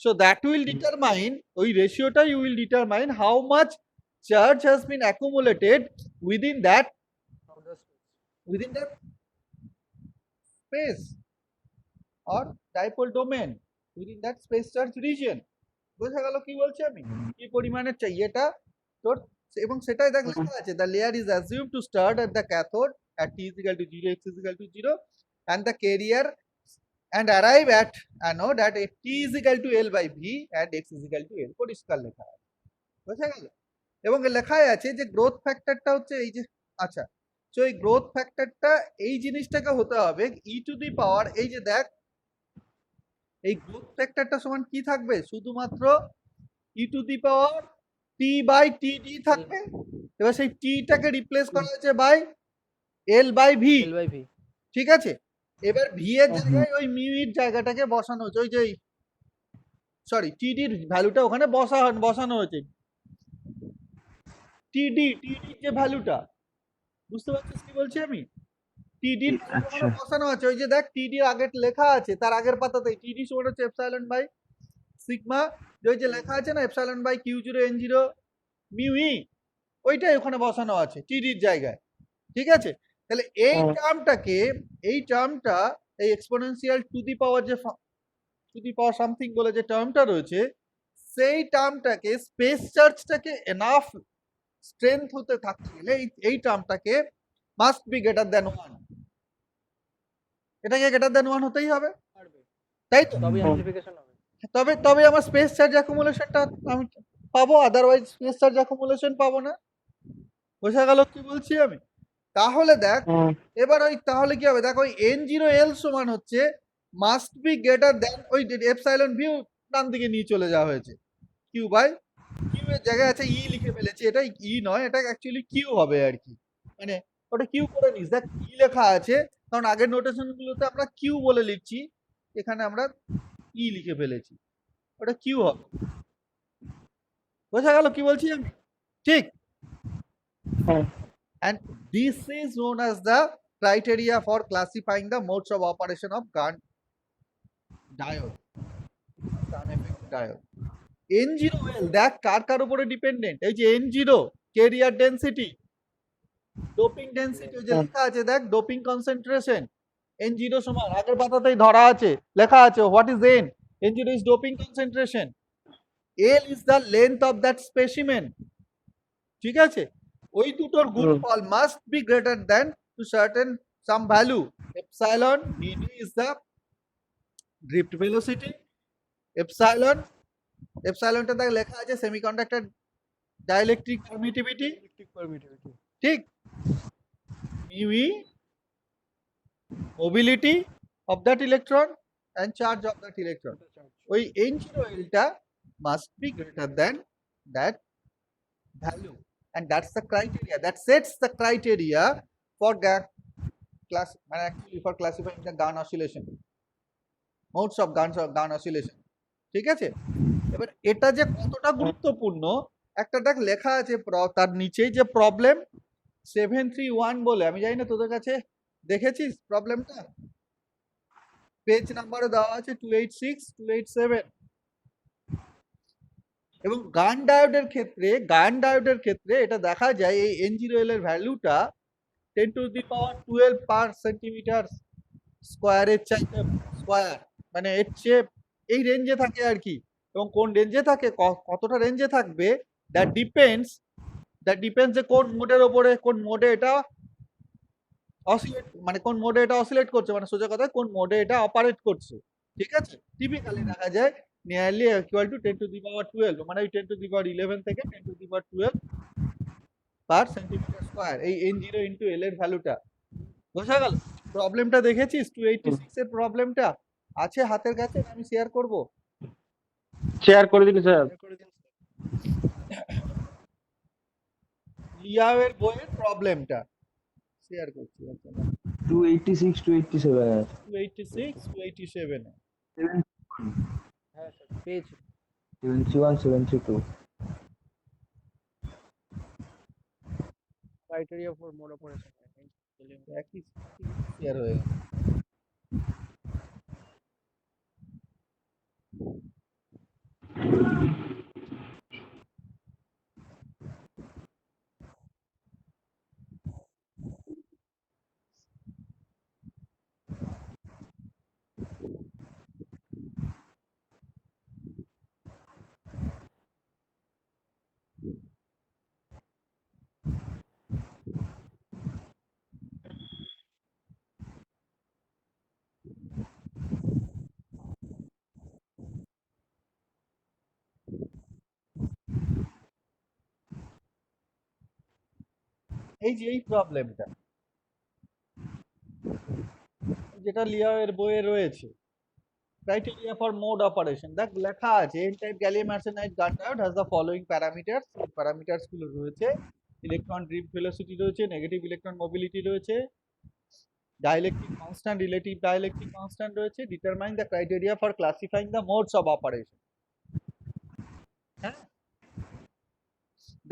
[SPEAKER 1] সো দ্যাট উইল ডিটারমাইন, ওই রেশিওটাই will determine how much charge has been accumulated within that space or dipole domain within that space charge region। বোঝা গেল কি বলছি আমি? কি পরিমাণে চাই এটা তোর, এবং সেটাই দেখ লেখা আছে the layer is assumed to start at the cathode at t is equal to 0, x is equal to 0 and the carrier and arrive at anode at t is equal to l by v and x is equal to l। পরিষ্কার লেখা আছে, বোঝা গেল? এবং লেখাই আছে যে growth ফ্যাক্টরটা হচ্ছে এই যে, আচ্ছা তো এই গ্রোথ ফ্যাক্টরটা এই জিনিসটাকে হতে হবে ই টু দি পাওয়ার, এই যে দেখ এই গ্রোথ ফ্যাক্টরটা সমান কি থাকবে? শুধুমাত্র e to the power t by t d থাকবে। এবার সেই টিটাকে রিপ্লেস করা হয়েছে by L by V,
[SPEAKER 2] v
[SPEAKER 1] ঠিক আছে? এবার ভি এর জায়গায় ওই মিউইর জায়গাটাকে বসানো হয়েছে, ওই যে সরি টিডির ভ্যালুটা ওখানে বসানো হয়েছে, টিডির যে ভ্যালুটা, বুঝতে পারছিস কি বলছি আমি? টিডির
[SPEAKER 3] আচ্ছা।
[SPEAKER 1] বসানো আছে, ওই যে দেখ টিডির আগে লেখা আছে, তার আগের পাতাতে টিডি সমান হচ্ছে এপসাইলন বাই সিগমা, ওই যে লেখা আছে না epsilon by Q0 N0 mu ই, ওইটাই ওখানে বসানো আছে টিডির জায়গায়, ঠিক আছে? তাহলে এই টার্মটাকে, এই টার্মটা এই এক্সপোনেনশিয়াল টু দি পাওয়ার যে টু দি পাওয়ার সামথিং বলে যে টার্মটা রয়েছে, সেই টার্মটাকে স্পেস চার্জটাকে এনাফ স্ট্রেংথ হতে থাকতে গেলে এই টার্মটাকে মাস্ট বি গ্রেটার দ্যান 1, এটাকে গ্রেটার দ্যান 1 হতেই হবে, তাই তো?
[SPEAKER 2] তবে অ্যামপ্লিফিকেশন হবে।
[SPEAKER 1] তবে আমার স্পেস চার্জ অ্যাকুমুলেশনটা আমি পাবো, আদারওয়াইজ স্পেস চার্জ অ্যাকুমুলেশন পাবো না। বোঝা গেল কি বলছি আমি? তাহলে দেখ এবার ওই তাহলে কি হবে, দেখ ওই N0L সমান হচ্ছে মাস্ট বি গ্রেটার দ্যান ওই এপসাইলন ভিউ ডান দিকে নিয়ে চলে যাওয়া হয়েছে, কিউ বাই কিউ এর জায়গায় আছে ই লিখে ফেলেছি, এটা ই নয়, এটা অ্যাকচুয়ালি কিউ হবে আর কি, মানে ওটা কিউ করে নিস, দেখ ই লেখা আছে কারণ আগের নোটেশন গুলোতে আমরা কিউ বলে লিখছি, এখানে আমরা ই লিখে ফেলেছি, ওটা কিউ হবে। বোঝা গেল কি বলছি আমি? ঠিক। And this is known as the criteria for classifying the modes of operation of Gann diode, Gann effect diode। N0L দেখ কার উপরে ডিপেন্ডেন্ট, এই যে N0 career density, doping density, ওই যে লেখা আছে দেখ ডোপিং কনসেন্ট্রেশন, N0 সমান আগের পাতাতেই ধরা আছে, লেখা আছে what is N, N0 is doping concentration, L is the length of that specimen, ঠিক আছে? ওই দুটোর গুণফল must be greater than to certain some value, epsilon dd is the drift velocity, এপসাইলনটা দেখ লেখা আছে সেমিকন্ডাক্টর ডাইইলেকট্রিক পারমিটিভিটি, ঠিক? Mu E mobility of that electron and charge of that electron, ওই N0L টা must be greater than that value, and that's the criteria that sets the criteria for class, actually for classifying the Gann oscillation, modes of Gann oscillation, ঠিক আছে? এবার এটা যে কতটা গুরুত্বপূর্ণ একটা দেখ লেখা আছে তার নিচেই যে প্রবলেম 731 বলে, আমি জানি না তোদের কাছে দেখেছিস প্রবলেমটা? পেজ নাম্বারে দেওয়া আছে 286 287। এবং গান ডায়োডের ক্ষেত্রে এটা দেখা যায় এই N0L এর ভ্যালুটা 10⁻12 পার সেন্টিমিটার স্কোয়ারের চাইতে স্কোয়ার, মানে এর চেয়ে এই রেঞ্জে থাকে আর কি। এবং কোন রেঞ্জে থাকে, কতটা রেঞ্জে থাকবে, দ্যাট ডিপেন্ডস যে কোন মোডের ওপরে, কোন মোডে এটা অসিলেট, মানে কোন মোডে এটা অসিলেট করছে, মানে সোজা কথা কোন মোডে এটা অপারেট করছে। ঠিক আছে, টিপিক্যালি দেখা যায় নিয়ারলি ইকুয়াল টু 10⁻12, মানে ওই 10⁻11 থেকে 10⁻12 পার সেন্টিমিটার স্কোয়ার, এই N0 ইন্টু L এর ভ্যালুটা। বোঝা গেল? প্রবলেমটা দেখেছিস 286 এর প্রবলেমটা আছে হাতের কাছে, আমি শেয়ার করব।
[SPEAKER 4] শেয়ার করে দিন স্যার।
[SPEAKER 2] করে দিন স্যার।
[SPEAKER 1] লিয়াওয়ের বইয়ের প্রবলেমটা শেয়ার করছি। আচ্ছা,
[SPEAKER 3] 286 287
[SPEAKER 1] 286 287
[SPEAKER 2] হ্যাঁ স্যার পেয়েছি।
[SPEAKER 3] 71 72
[SPEAKER 2] ক্রাইটেরিয়া ফর মোড অপারেশন
[SPEAKER 1] একই শেয়ার হয়ে গেল। এই যে এই প্রবলেমটা যেটা লিয়াওয়ের বইয়ে রয়েছে, criteria for mode operation, দেখ লেখা আছে n type gallium arsenide gun diode has the following parameters। এই প্যারামিটারস গুলো রয়েছে, ইলেকট্রন ড্রিপ ভেলোসিটি রয়েছে, নেগেটিভ ইলেকট্রন মোবিলিটি রয়েছে, dielectric constant, relative dielectric constant রয়েছে, determine the criteria for classifying the modes of operation. হ্যাঁ,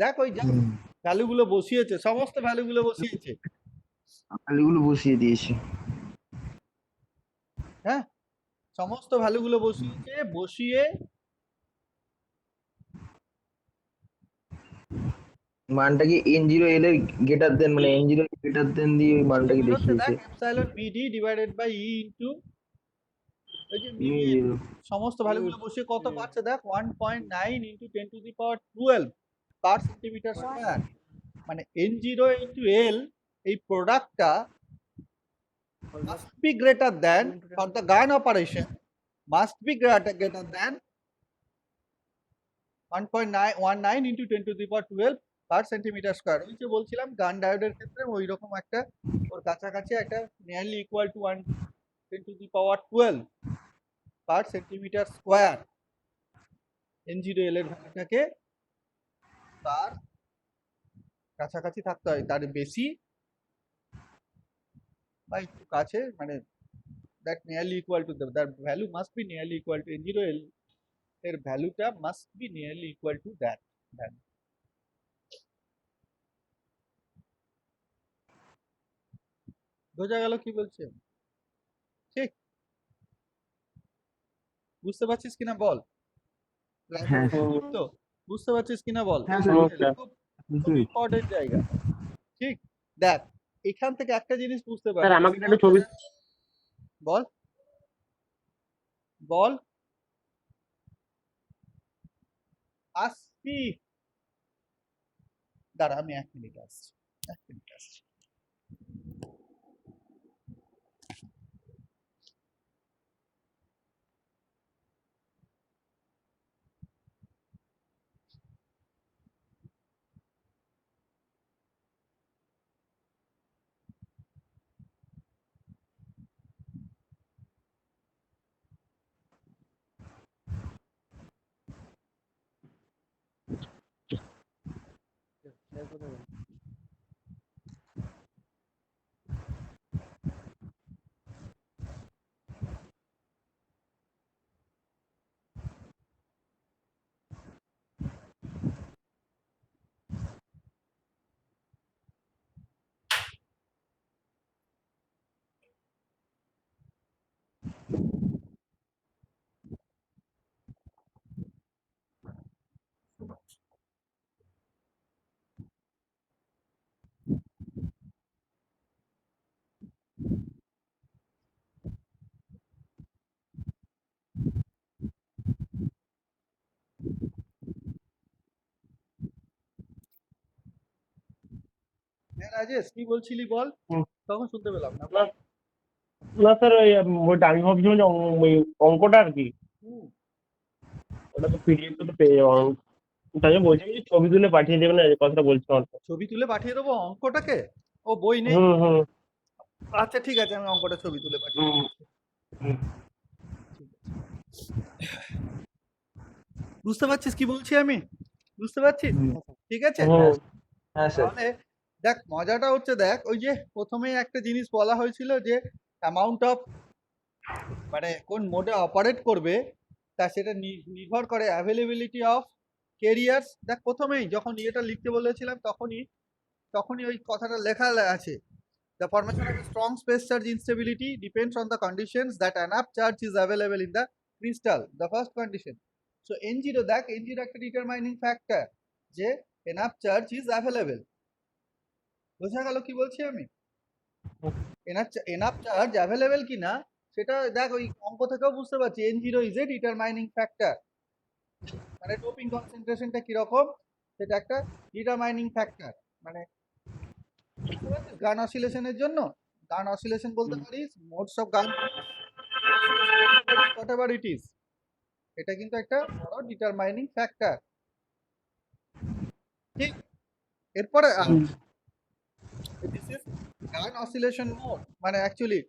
[SPEAKER 1] দেখ ওই ভ্যালুগুলো বসিয়েছে, সমস্ত ভ্যালুগুলো বসিয়েছে।
[SPEAKER 3] ভ্যালুগুলো বসিয়ে দিয়েছি।
[SPEAKER 1] হ্যাঁ, সমস্ত ভ্যালুগুলো বসিয়েছে, বসিয়ে
[SPEAKER 3] মানটাকে N0L এর গ্রেটার দেন, মানে N0 গ্রেটার দেন দিয়ে ওই মানটাকে দেখিয়েছে।
[SPEAKER 1] দেখ epsilon VD divided by E into ওই যে সমস্ত ভ্যালুগুলো বসিয়ে কত পাচ্ছে দেখ 1.9 ইনটু 10⁻12 পার সেন্টিমিটার স্কয়ার, মানে N0 ইনটু L এই প্রোডাক্টটা must be greater than for the gun operation, must be greater than 1.919 into 10⁻12 per centimetre square. ওই যে বলছিলাম গান ডায়োডের ক্ষেত্রে ওই রকম একটা ওর কাছাকাছি একটা nearly equal to 10⁻12 per centimetre square N0L এর ভ্যালুটাকে তার কাছাকাছি থাকতে হয়, তার বেশি বা একটু কাছে, মানে that nearly equal to the value must be nearly equal to N0L এর ভ্যালুটা must be nearly equal to that value। বোঝা গেল কি বলছে? ঠিক বুঝতে পারছিস কিনা বল?
[SPEAKER 3] হ্যাঁ
[SPEAKER 1] তো বুঝতে পারছিস কিনা বল?
[SPEAKER 3] হ্যাঁ
[SPEAKER 1] খুব ইম্পর্টেন্ট জায়গা। ঠিক, দেখ এখান থেকে একটা জিনিস বুঝতে
[SPEAKER 4] স্যার
[SPEAKER 1] পারছিস,
[SPEAKER 4] আমাকে একটা ছবি
[SPEAKER 1] বল বল আসছি, দাঁড়া আমি 1 মিনিট আসছি, 1 মিনিট আসছি। রাজেশ কি বলছিলি বল?
[SPEAKER 4] হুম।
[SPEAKER 1] তখন শুনতে পেলাম না।
[SPEAKER 4] না না স্যার, ওইটা আমি ভাবছিলাম যে ওই অঙ্কটা আর কি,
[SPEAKER 1] হুম।
[SPEAKER 4] ওটা তো পিডিএফ তো পেয়ে যাবো তাই জন্য বলছি যে ছবি তুলে পাঠিয়ে দেবেন না, এই কথাটা বলছিলাম আর কি।
[SPEAKER 1] ছবি তুলে পাঠিয়ে দেবো অঙ্কটাকে? ও বই নেই?
[SPEAKER 4] হুম হুম
[SPEAKER 1] আচ্ছা ঠিক আছে, আমি অঙ্কটা ছবি তুলে পাঠিয়ে
[SPEAKER 4] হুম
[SPEAKER 1] দেবো।
[SPEAKER 4] হুম।
[SPEAKER 1] ঠিক আছে। বুঝতে পারছিস কি বলছি আমি? বুঝতে পারছিস?
[SPEAKER 3] হুম।
[SPEAKER 1] ঠিক আছে?
[SPEAKER 4] হুম
[SPEAKER 3] হ্যাঁ স্যার।
[SPEAKER 1] তাহলে দেখ মজাটা হচ্ছে, দেখ ওই যে প্রথমেই একটা জিনিস বলা হয়েছিল যে অ্যামাউন্ট অফ, মানে কোন মোডে অপারেট করবে তা সেটা নির্ভর করে অ্যাভেলেবিলিটি অফ ক্যারিয়ার্স। দেখ প্রথমেই যখন এটা লিখতে বলেছিলাম তখনই ওই কথাটা লেখা আছে, the formation of a strong space charge instability depends on the conditions that enough charge is available in the crystal, the first condition. So n0 দেখ n0 একটা ডিটারমাইনিং ফ্যাক্টর যে enough charge is available। বোঝা গেল কি বলছি আমি? enough charge available কিনা সেটা দেখ ওই অঙ্ক থেকেও বুঝতে পারছি, n0 is a determining factor, মানে ডোপিং কনসেন্ট্রেশনটা কিরকম সেটা একটা ডিটারমাইনিং ফ্যাক্টর। মানে গান অসিলেশনের জন্য, গান অসিলেশন বলতে পারিস, মোডস অফ গান whatever it is, এটা কিন্তু একটা বড় ডিটারমাইনিং ফ্যাক্টর। ঠিক, এরপরে দিস ইজ গান অসিলেশন মোড, মানে অ্যাকচুয়ালি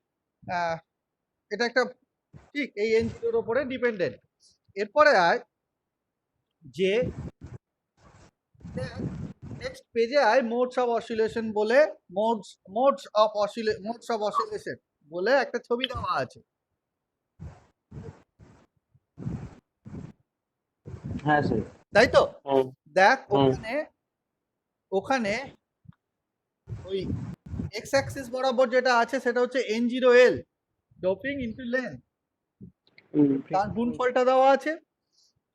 [SPEAKER 1] এটা একটা, ঠিক এই এনজিওর উপরে ডিপেন্ডেন্ট। এরপরে আয় যে নেক্সট পেজে আয় মোডস অফ অসিলেশন বলে, মোডস অফ অসিলেশন বলে একটা ছবি দেওয়া আছে,
[SPEAKER 3] হ্যাঁ স্যার।
[SPEAKER 1] তাই তো?
[SPEAKER 4] হুম
[SPEAKER 1] দেখ
[SPEAKER 4] হুম।
[SPEAKER 1] ওখানে ওই এক্স অ্যাক্সিস বরাবর যেটা আছে সেটা হচ্ছে n0l ডোপিং ইনটু লেন্থ, তার গুণফলটা দেওয়া আছে।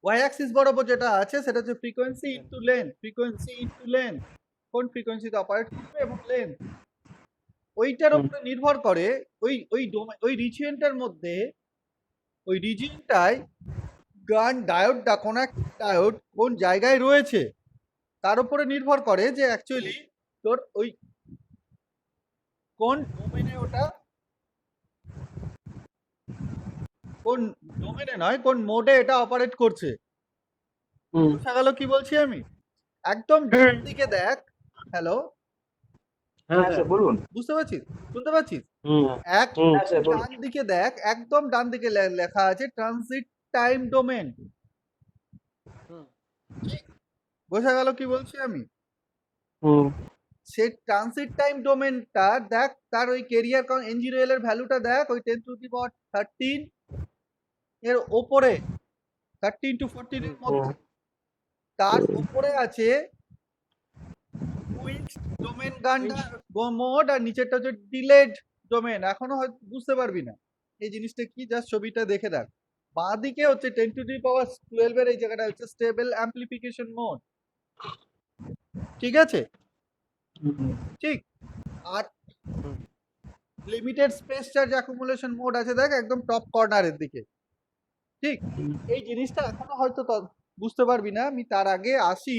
[SPEAKER 1] ওয়াই অ্যাক্সিস বরাবর যেটা আছে সেটা হচ্ছে ফ্রিকোয়েন্সি ইনটু লেন্থ, কোন ফ্রিকোয়েন্সিতে অপারেট করবে এবং লেন্থ, ওইটার উপরে নির্ভর করে ওই রিজিয়নটার মধ্যে, ওই রিজিয়নটায় ডায়োডটা কোন একটা ডায়োড কোন জায়গায় রয়েছে তার উপরে নির্ভর করে যে অ্যাকচুয়ালি তোর ওই কোন ডোমেনে ওটা, কোন ডোমেনে নয় কোন মোডে এটা অপারেট করছে। বোঝা গেল কি বলছি আমি? একদম ডান দিকে দেখ, হ্যালো
[SPEAKER 4] হ্যাঁ
[SPEAKER 3] হ্যাঁ
[SPEAKER 4] স্যার।
[SPEAKER 3] স্যার বলুন।
[SPEAKER 1] বুঝতে পারছিস? শুনতে পাচ্ছিস?
[SPEAKER 4] হুম
[SPEAKER 1] এক
[SPEAKER 4] হুম।
[SPEAKER 3] হ্যাঁ স্যার বলুন।
[SPEAKER 1] ডান দিকে দেখ, একদম ডান দিকে লেখা আছে ট্রানজিট টাইম ডোমেন। বোঝা গেল কি বলছি আমি?
[SPEAKER 4] হুম
[SPEAKER 1] সেই ট্রানজিট টাইম ডোমেনটা দেখ, তার ওই কেরিয়ার n0l এর ভ্যালুটা দেখ, ওই 10⁻13 এর ওপরে, 13 to 14 এর মধ্যে, তার উপরে আছে কুইক ডোমেন গান্ডার মোড, আর নিচেরটা হচ্ছে ডিলেড ডোমেন। এখনো হয়তো বুঝতে পারবি না এই জিনিসটা কি, জাস্ট ছবিটা দেখে দেখ। বাঁ দিকে হচ্ছে 10⁻12 এর এই জায়গাটা হচ্ছে স্টেবল অ্যাম্প্লিফিকেশন মোড, ঠিক আছে? ঠিক, আর limited space charge accumulation mode আছে দেখ একদম টপ কর্নারের দিকে। ঠিক, এই জিনিসটা এখনো হয়তো বুঝতে পারবি না, আমি তার আগে আসি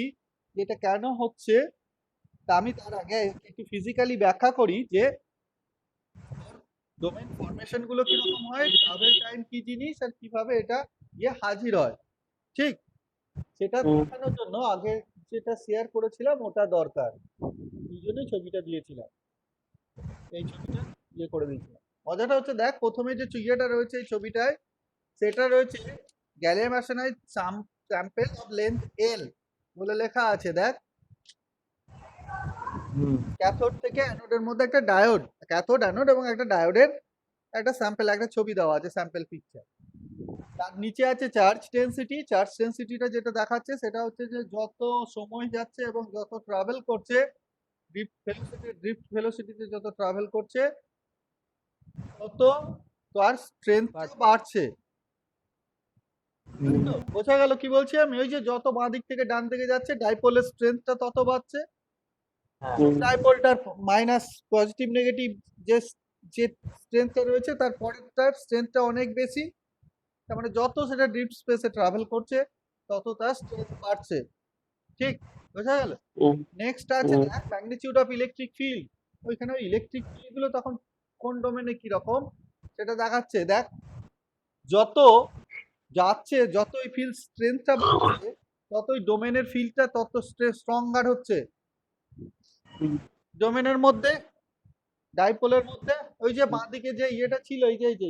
[SPEAKER 1] যেটা কেন হচ্ছে, তা আমি তার আগে একটু ফিজিক্যালি ব্যাখ্যা করি যে ডোমেন ফরমেশন গুলো কিরকম হয়, ট্রাভেল টাইম কি জিনিস, আর কিভাবে এটা গিয়ে হাজির হয়। ঠিক, সেটা দেখানোর জন্য আগে যেটা শেয়ার করেছিলাম ওটা দরকার, এই জন্যই ছবিটা দিয়েছিলাম, এই ছবিটা করে দিয়েছিলাম। মজাটা হচ্ছে দেখ প্রথমে যে ইয়েটা রয়েছে এই ছবিটায়, সেটা রয়েছে gallium arsenide sample of length এল বলে লেখা আছে দেখ। ক্যাথোড থেকে অ্যানোডের মধ্যে একটা ডায়োড, ক্যাথোড অ্যানোড এবং একটা ডায়োডের একটা স্যাম্পল, একটা ছবি দেওয়া আছে, স্যাম্পল পিকচার। তার নিচে আছে চার্জ ডেন্সিটিটা যেটা দেখাচ্ছে সেটা হচ্ছে যে যত সময় যাচ্ছে এবং যত ট্রাভেল করছে, ড্রিফট ভেলোসিটিতে যত ট্রাভেল করছে তত তার স্ট্রেংথ বাড়ছে। বোঝা গেল কি বলছি আমি? ওই যে যত বাঁ দিক থেকে ডান দিকে যাচ্ছে ডাইপোলের স্ট্রেংথটা তত বাড়ছে, ডাইপোলটার মাইনাস পজিটিভ নেগেটিভ যে স্ট্রেংথটা রয়েছে তার পরেরটার স্ট্রেংথটা অনেক বেশি, তার মানে যত সেটা ডিপ স্পেসে ট্রাভেল করছে তত তার স্ট্রেংথ বাড়ছে। ঠিক, বোঝা গেল?
[SPEAKER 4] হুম,
[SPEAKER 1] নেক্সট আছে
[SPEAKER 4] হুম,
[SPEAKER 1] দেখ ম্যাগনিটিউড অফ ইলেকট্রিক ফিল্ড। ওইখানে ওই ইলেকট্রিক ফিল্ড গুলো তখন কোন ডোমেনে কি রকম সেটা দেখাচ্ছে। দেখ যত যাচ্ছে, যত এই ফিল্ড স্ট্রেংথটা বাড়ছে, তত ওই ডোমেনের ফিল্ডটা তত স্ট্রঙ্গার হচ্ছে।
[SPEAKER 4] হুম,
[SPEAKER 1] ডোমেনের মধ্যে ডাইপোলের মধ্যে ওই যে বাঁদিকে যে ইয়েটা ছিল, এই যে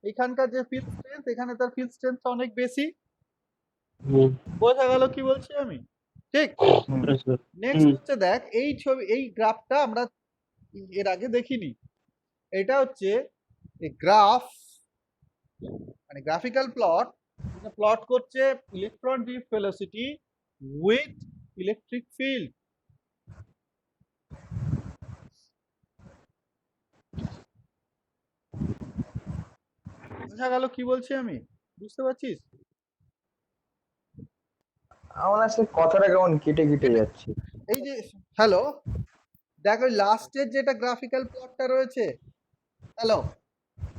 [SPEAKER 1] এইখানকার যে ফিল্ড স্ট্রেংথ, এখানে তার ফিল্ড স্ট্রেংথটা অনেক বেশি।
[SPEAKER 4] হুম,
[SPEAKER 1] বোঝা গেল কি বলছি আমি? ঠিক।
[SPEAKER 4] আচ্ছা,
[SPEAKER 1] নেক্সট
[SPEAKER 4] হুম,
[SPEAKER 1] হচ্ছে দেখ এই ছবি, এই গ্রাফটা আমরা এর আগে দেখিনি। এটা হচ্ছে গ্রাফ, মানে গ্রাফিক্যাল প্লট, প্লট করছে electron drift velocity with electric field. বোঝা গেল কি বলছি আমি? বুঝতে পারছিস?
[SPEAKER 3] আমার আসলে কথাটা কেমন কেটে কেটে যাচ্ছে।
[SPEAKER 1] এই যে হ্যালো, দেখ ওই লাস্টের যেটা গ্রাফিক্যাল প্লটটা রয়েছে, হ্যালো,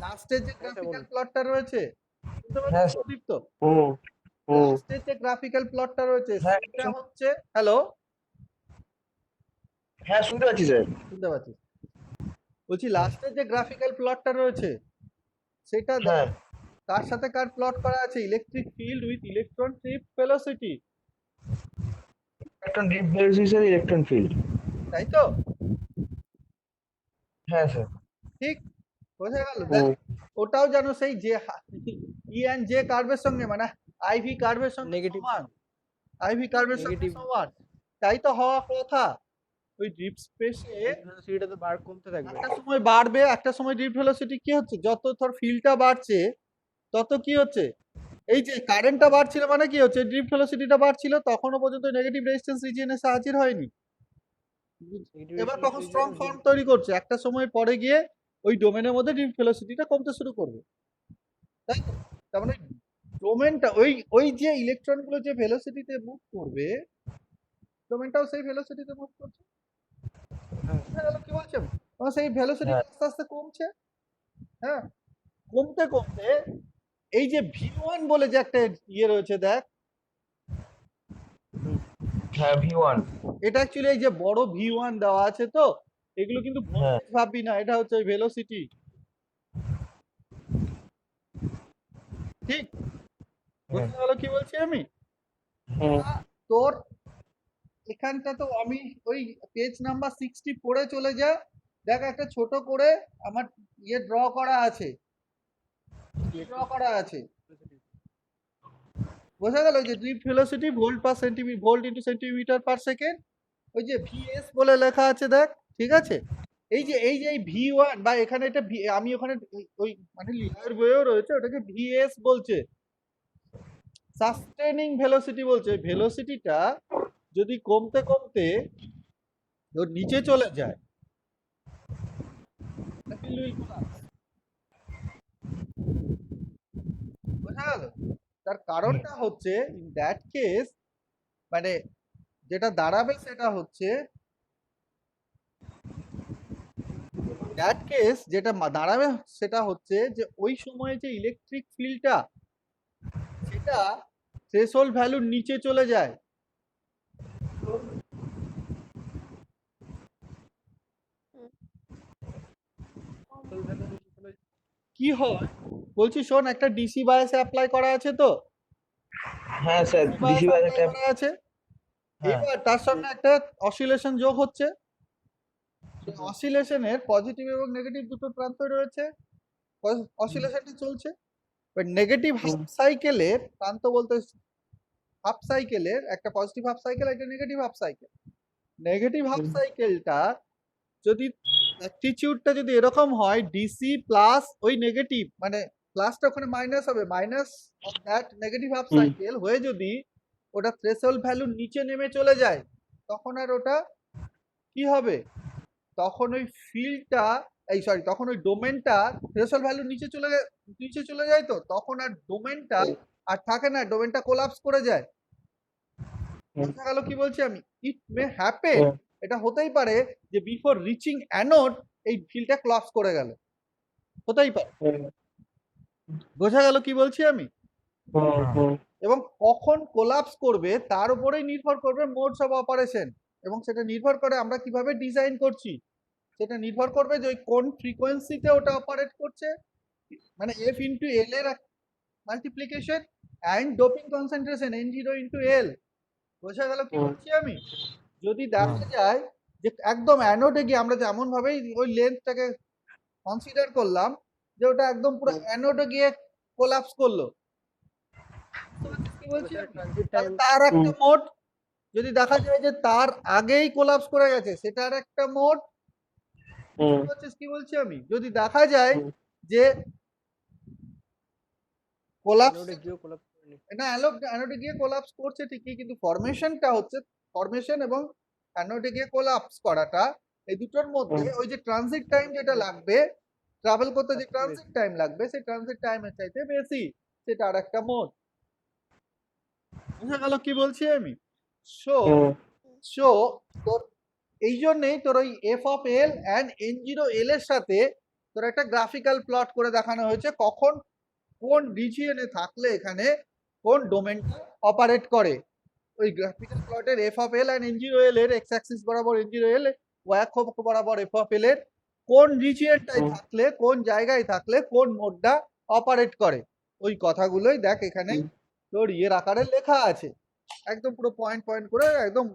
[SPEAKER 1] লাস্টের যে
[SPEAKER 2] হ্যাঁ স্যার
[SPEAKER 1] গ্রাফিক্যাল
[SPEAKER 2] বলুন।
[SPEAKER 1] প্লটটা রয়েছে, বুঝতে
[SPEAKER 3] হ্যাঁ
[SPEAKER 1] পারছিস
[SPEAKER 3] স্যার।
[SPEAKER 1] প্রদীপ্ত?
[SPEAKER 4] হুম, হুম,
[SPEAKER 1] লাস্টের যে গ্রাফিক্যাল প্লটটা রয়েছে
[SPEAKER 3] হ্যাঁ
[SPEAKER 1] সেটা হচ্ছে, হ্যালো,
[SPEAKER 3] হ্যাঁ শুনতে পাচ্ছি স্যার।
[SPEAKER 1] শুনতে পাচ্ছিস? বলছি লাস্টের যে গ্রাফিক্যাল প্লটটা রয়েছে সেটা দেখ,
[SPEAKER 3] হ্যাঁ,
[SPEAKER 1] তার সাথে কার প্লট করা আছে? Electric filled with electron drift velocity,
[SPEAKER 3] electron drift velocity sir, electron field.
[SPEAKER 1] তাই তো?
[SPEAKER 3] হ্যাঁ স্যার।
[SPEAKER 1] ঠিক, বোঝা গেল? দেখ
[SPEAKER 4] হুম,
[SPEAKER 1] ওটাও যেন সেই যে ই অ্যান্ড জে কার্ভের সঙ্গে, মানে আইভি কার্ভের সঙ্গে
[SPEAKER 2] নেগেটিভ
[SPEAKER 1] সমান, আইভি কার্ভের সঙ্গে
[SPEAKER 2] নেগেটিভ
[SPEAKER 1] সমান। তাই তো হওয়া কথা। ওই ড্রিফট স্পেসে
[SPEAKER 2] ভেলোসিটিটা তো বার কমতে থাকবে।
[SPEAKER 1] একটা সময় বাড়বে, একটা সময় ড্রিফট ভেলোসিটি কি হচ্ছে, যত তোর ফিল্ডটা বাড়ছে তত কি হচ্ছে, এই যে কারেন্টটা বাড়ছিল মানে কি হচ্ছে, ড্রিফট ভেলোসিটিটা বাড়ছিল, তখনও পর্যন্ত নেগেটিভ রেজিস্ট্যান্স রিজিয়নে এসে হাজির হয়নি।
[SPEAKER 2] নেগেটিভ
[SPEAKER 1] এবার
[SPEAKER 2] রেজিস্ট্যান্স
[SPEAKER 1] তখন স্ট্রং
[SPEAKER 2] রিজিয়ন
[SPEAKER 1] ফর্ম তৈরি করছে, একটা সময় পরে গিয়ে ওই ডোমেনের মধ্যে ড্রিফট ভেলোসিটিটা কমতে শুরু করবে, তাই তো? তার মানে ডোমেনটা ওই ওই যে ইলেকট্রন গুলো যে ভেলোসিটিতে মুভ করবে, ডোমেনটাও সেই ভেলোসিটিতে মুভ করছে। বুঝা গেল কি বলছি আমি? তখন সেই ভেলোসিটিটা
[SPEAKER 3] হ্যাঁ
[SPEAKER 1] আস্তে আস্তে কমছে। হ্যাঁ, কমতে কমতে এই যে V1 বলে যে একটা ইয়ে রয়েছে দেখ,
[SPEAKER 3] হ্যাঁ V1।
[SPEAKER 1] এটা অ্যাকচুয়ালি এই যে বড় V1 দেওয়া আছে তো, এগুলো কিন্তু
[SPEAKER 3] হ্যাঁ
[SPEAKER 1] ভোল্টেজ ভাববি না, এটা হচ্ছে ওই ভেলোসিটি। ঠিক,
[SPEAKER 3] হ্যাঁ
[SPEAKER 1] বুঝতে গেল কি বলছি আমি?
[SPEAKER 4] হুম,
[SPEAKER 1] তোর এখানটা তো আমি ওই পেজ নাম্বার 64-এ চলে যা, দেখ একটা ছোট করে আমার ইয়ে ড্র করা আছে, ড্র করা আছে। বোঝা গেল? ওই যে ড্রিফট ভেলোসিটি ভোল্ট পার centimetre, volt into centimetre per second, ওই যে ভিএস বলে লেখা আছে দেখ, ঠিক আছে? এই যে এই V1 বা এখানে এটা আমি ওখানে ওই মানে লিনার বইও রয়েছে, ওটাকে ভিএস বলছে, সাস্টেনিং ভেলোসিটি বলছে। ভেলোসিটিটা যদি কমতে কমতে ওর নিচে চলে যায়, the field will collapse। বোঝা গেল? তার কারণটা হচ্ছে ইন দ্যাট কেস, মানে যেটা দাঁড়াবে সেটা হচ্ছে, দ্যাট কেস যেটা দাঁড়াবে সেটা হচ্ছে যে ওই সময়ে যে ইলেকট্রিক ফিল্ডটা সেটা থ্রেশহোল্ড ভ্যালুর নিচে চলে যায়। কি হয় বলছি শোন, একটা ডিসি বায়াসে অ্যাপ্লাই করা আছে তো,
[SPEAKER 3] হ্যাঁ স্যার,
[SPEAKER 1] ডিসি
[SPEAKER 3] ডিসি
[SPEAKER 1] বায়াসে
[SPEAKER 3] বাস
[SPEAKER 1] অ্যাপ্লাই
[SPEAKER 3] একটা।
[SPEAKER 1] করা আছে,
[SPEAKER 3] হ্যাঁ
[SPEAKER 1] এবার তার সঙ্গে একটা অসিলেশন যোগ হচ্ছে। অসিলেশনের পজিটিভ এবং নেগেটিভ দুটো প্রান্ত রয়েছে, অসিলেশনটা চলছে। বাট নেগেটিভ হাফ সাইকেলের প্রান্ত বলতে, হাফ সাইকেলের একটা পজিটিভ হাফ সাইকেল, একটা negative half cycle. Negative half সাইকেলটা যদি অ্যাটিটিউডটা যদি এরকম হয় ডিসি প্লাস ওই নেগেটিভ, মানে প্লাসটা ওখানে মাইনাস হবে, minus of that negative half cycle হয়ে যদি ওটা থ্রেশহোল্ড ভ্যালুর নিচে নেমে চলে যায়, তখন আর ওটা কি হবে, তখন ওই ফিল্ডটা, এই সরি, তখন ওই ডোমেনটা থ্রেশহোল্ড ভ্যালুর নিচে চলে যায়, তো তখন আর ডোমেনটা আর থাকে না, ডোমেনটা কোলাপস করে যায়। বোঝা গেল কি বলছি আমি? ইট মে হ্যাপেন, এটা হতেই পারে যে বিফোর রিচিং অ্যানোড এই ফিল্ডটা ক্লপস করে গেল, হতেই পারে। বোঝা গেল কি বলছি আমি?
[SPEAKER 4] হুম, হুম,
[SPEAKER 1] এবং কখন কোলাপস করবে তার উপরেই নির্ভর করবে মোডস অফ অপারেশন, এবং সেটা নির্ভর করে আমরা কিভাবে ডিজাইন করছি, সেটা নির্ভর করবে যে ওই কোন ফ্রিকোয়েন্সিতে ওটা অপারেট করছে, মানে এফ ইন্টু এল এর multiplication and doping concentration n zero into L. বোঝা গেল কি বলছি আমি? যদি দেখা যায় যে একদম অ্যানোডে গিয়ে আমরা যেমন ভাবে ওই লেন্থটাকে কনসিডার করলাম যে ওটা একদম পুরো অ্যানোডে গিয়ে কোলাপস করলো, কি বলছি আমি?
[SPEAKER 2] ট্রানজিট
[SPEAKER 1] তাহলে
[SPEAKER 2] টাইম
[SPEAKER 1] তার একটা মোড। যদি দেখা যায় যে তার আগেই কোলাপস করে গেছে, সেটার একটা মোড। কি বলছি আমি? যদি দেখা যায় যে কোলাপস
[SPEAKER 2] অ্যানোডে গিয়েও কোলাপস করে নি।
[SPEAKER 1] না অ্যানোডে গিয়ে কোলাপস করছে ঠিকই, কিন্তু ফরমেশনটা হচ্ছে ফরমেশন এবং অ্যানোডে গিয়ে কোলাপস করাটা, এই দুটোর মধ্যে ওই যে ট্রানজিট টাইম যেটা লাগবে ট্রাভেল করতে, যে ট্রানজিট টাইম লাগবে সেই ট্রানজিট টাইমের চাইতে বেশি, সেটা আর একটা মোড। বুঝা গেল কি বলছি আমি? সো সো তোর এই জন্যেই তোর ওই F of L and N zero এল এর সাথে তোর একটা গ্রাফিক্যাল প্লট করে দেখানো হয়েছে কখন কোন রিজিয়নে থাকলে এখানে কোন ডোমেনটা অপারেট করে। ওই গ্রাফিক্যাল প্লটের F of L and N zero এল এর এক্স অ্যাক্সিস বরাবর এন জিরো এল, ওয়াই অক্ষ বরাবর এফ অফ এল এর কোন রিজিয়নটায় থাকলে, কোন জায়গায় থাকলে কোন মোডটা অপারেট করে, ওই কথাগুলোই দেখ এখানে তোর ইয়ের আকারে লেখা আছে, একদম পুরো পয়েন্ট পয়েন্ট করে একদম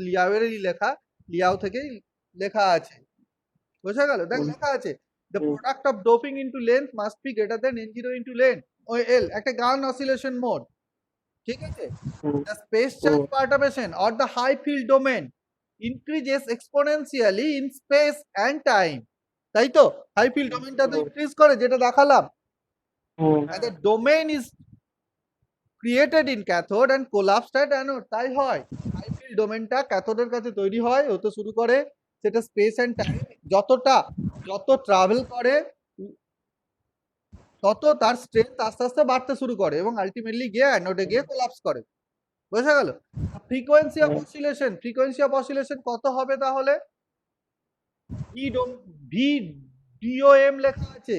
[SPEAKER 1] লিয়াওয়েরই লেখা, লিয়াও থেকেই লেখা আছে। বোঝা গেল? দেখ লেখা আছে the product of doping into length must be greater than n0 into length O l, একটা গান অসিলেশন মোড, ঠিক আছে? the space charge perturbation or the high field domain increases exponentially in space and time, তাই তো? High field ডোমেনটা তো increase করে, যেটা দেখালাম। and the domain is created in cathode and collapsed at anode, তাই হয়। হাই ফিল্ড ডোমেনটা ক্যাথোডের কাছে তৈরি হয়, হতে শুরু করে, সেটা স্পেস এন্ড টাইম যত ট্রাভেল করে তত তার স্ট্রেংথ আস্তে আস্তে বাড়তে শুরু করে এবং আলটিমেটলি গিয়ে অ্যানোডে গিয়ে কোলাপস করে। বোঝা গেল? ফ্রিকোয়েন্সি অফ অসিলেশন কত হবে তাহলে? ভি ডিওএম লেখা আছে,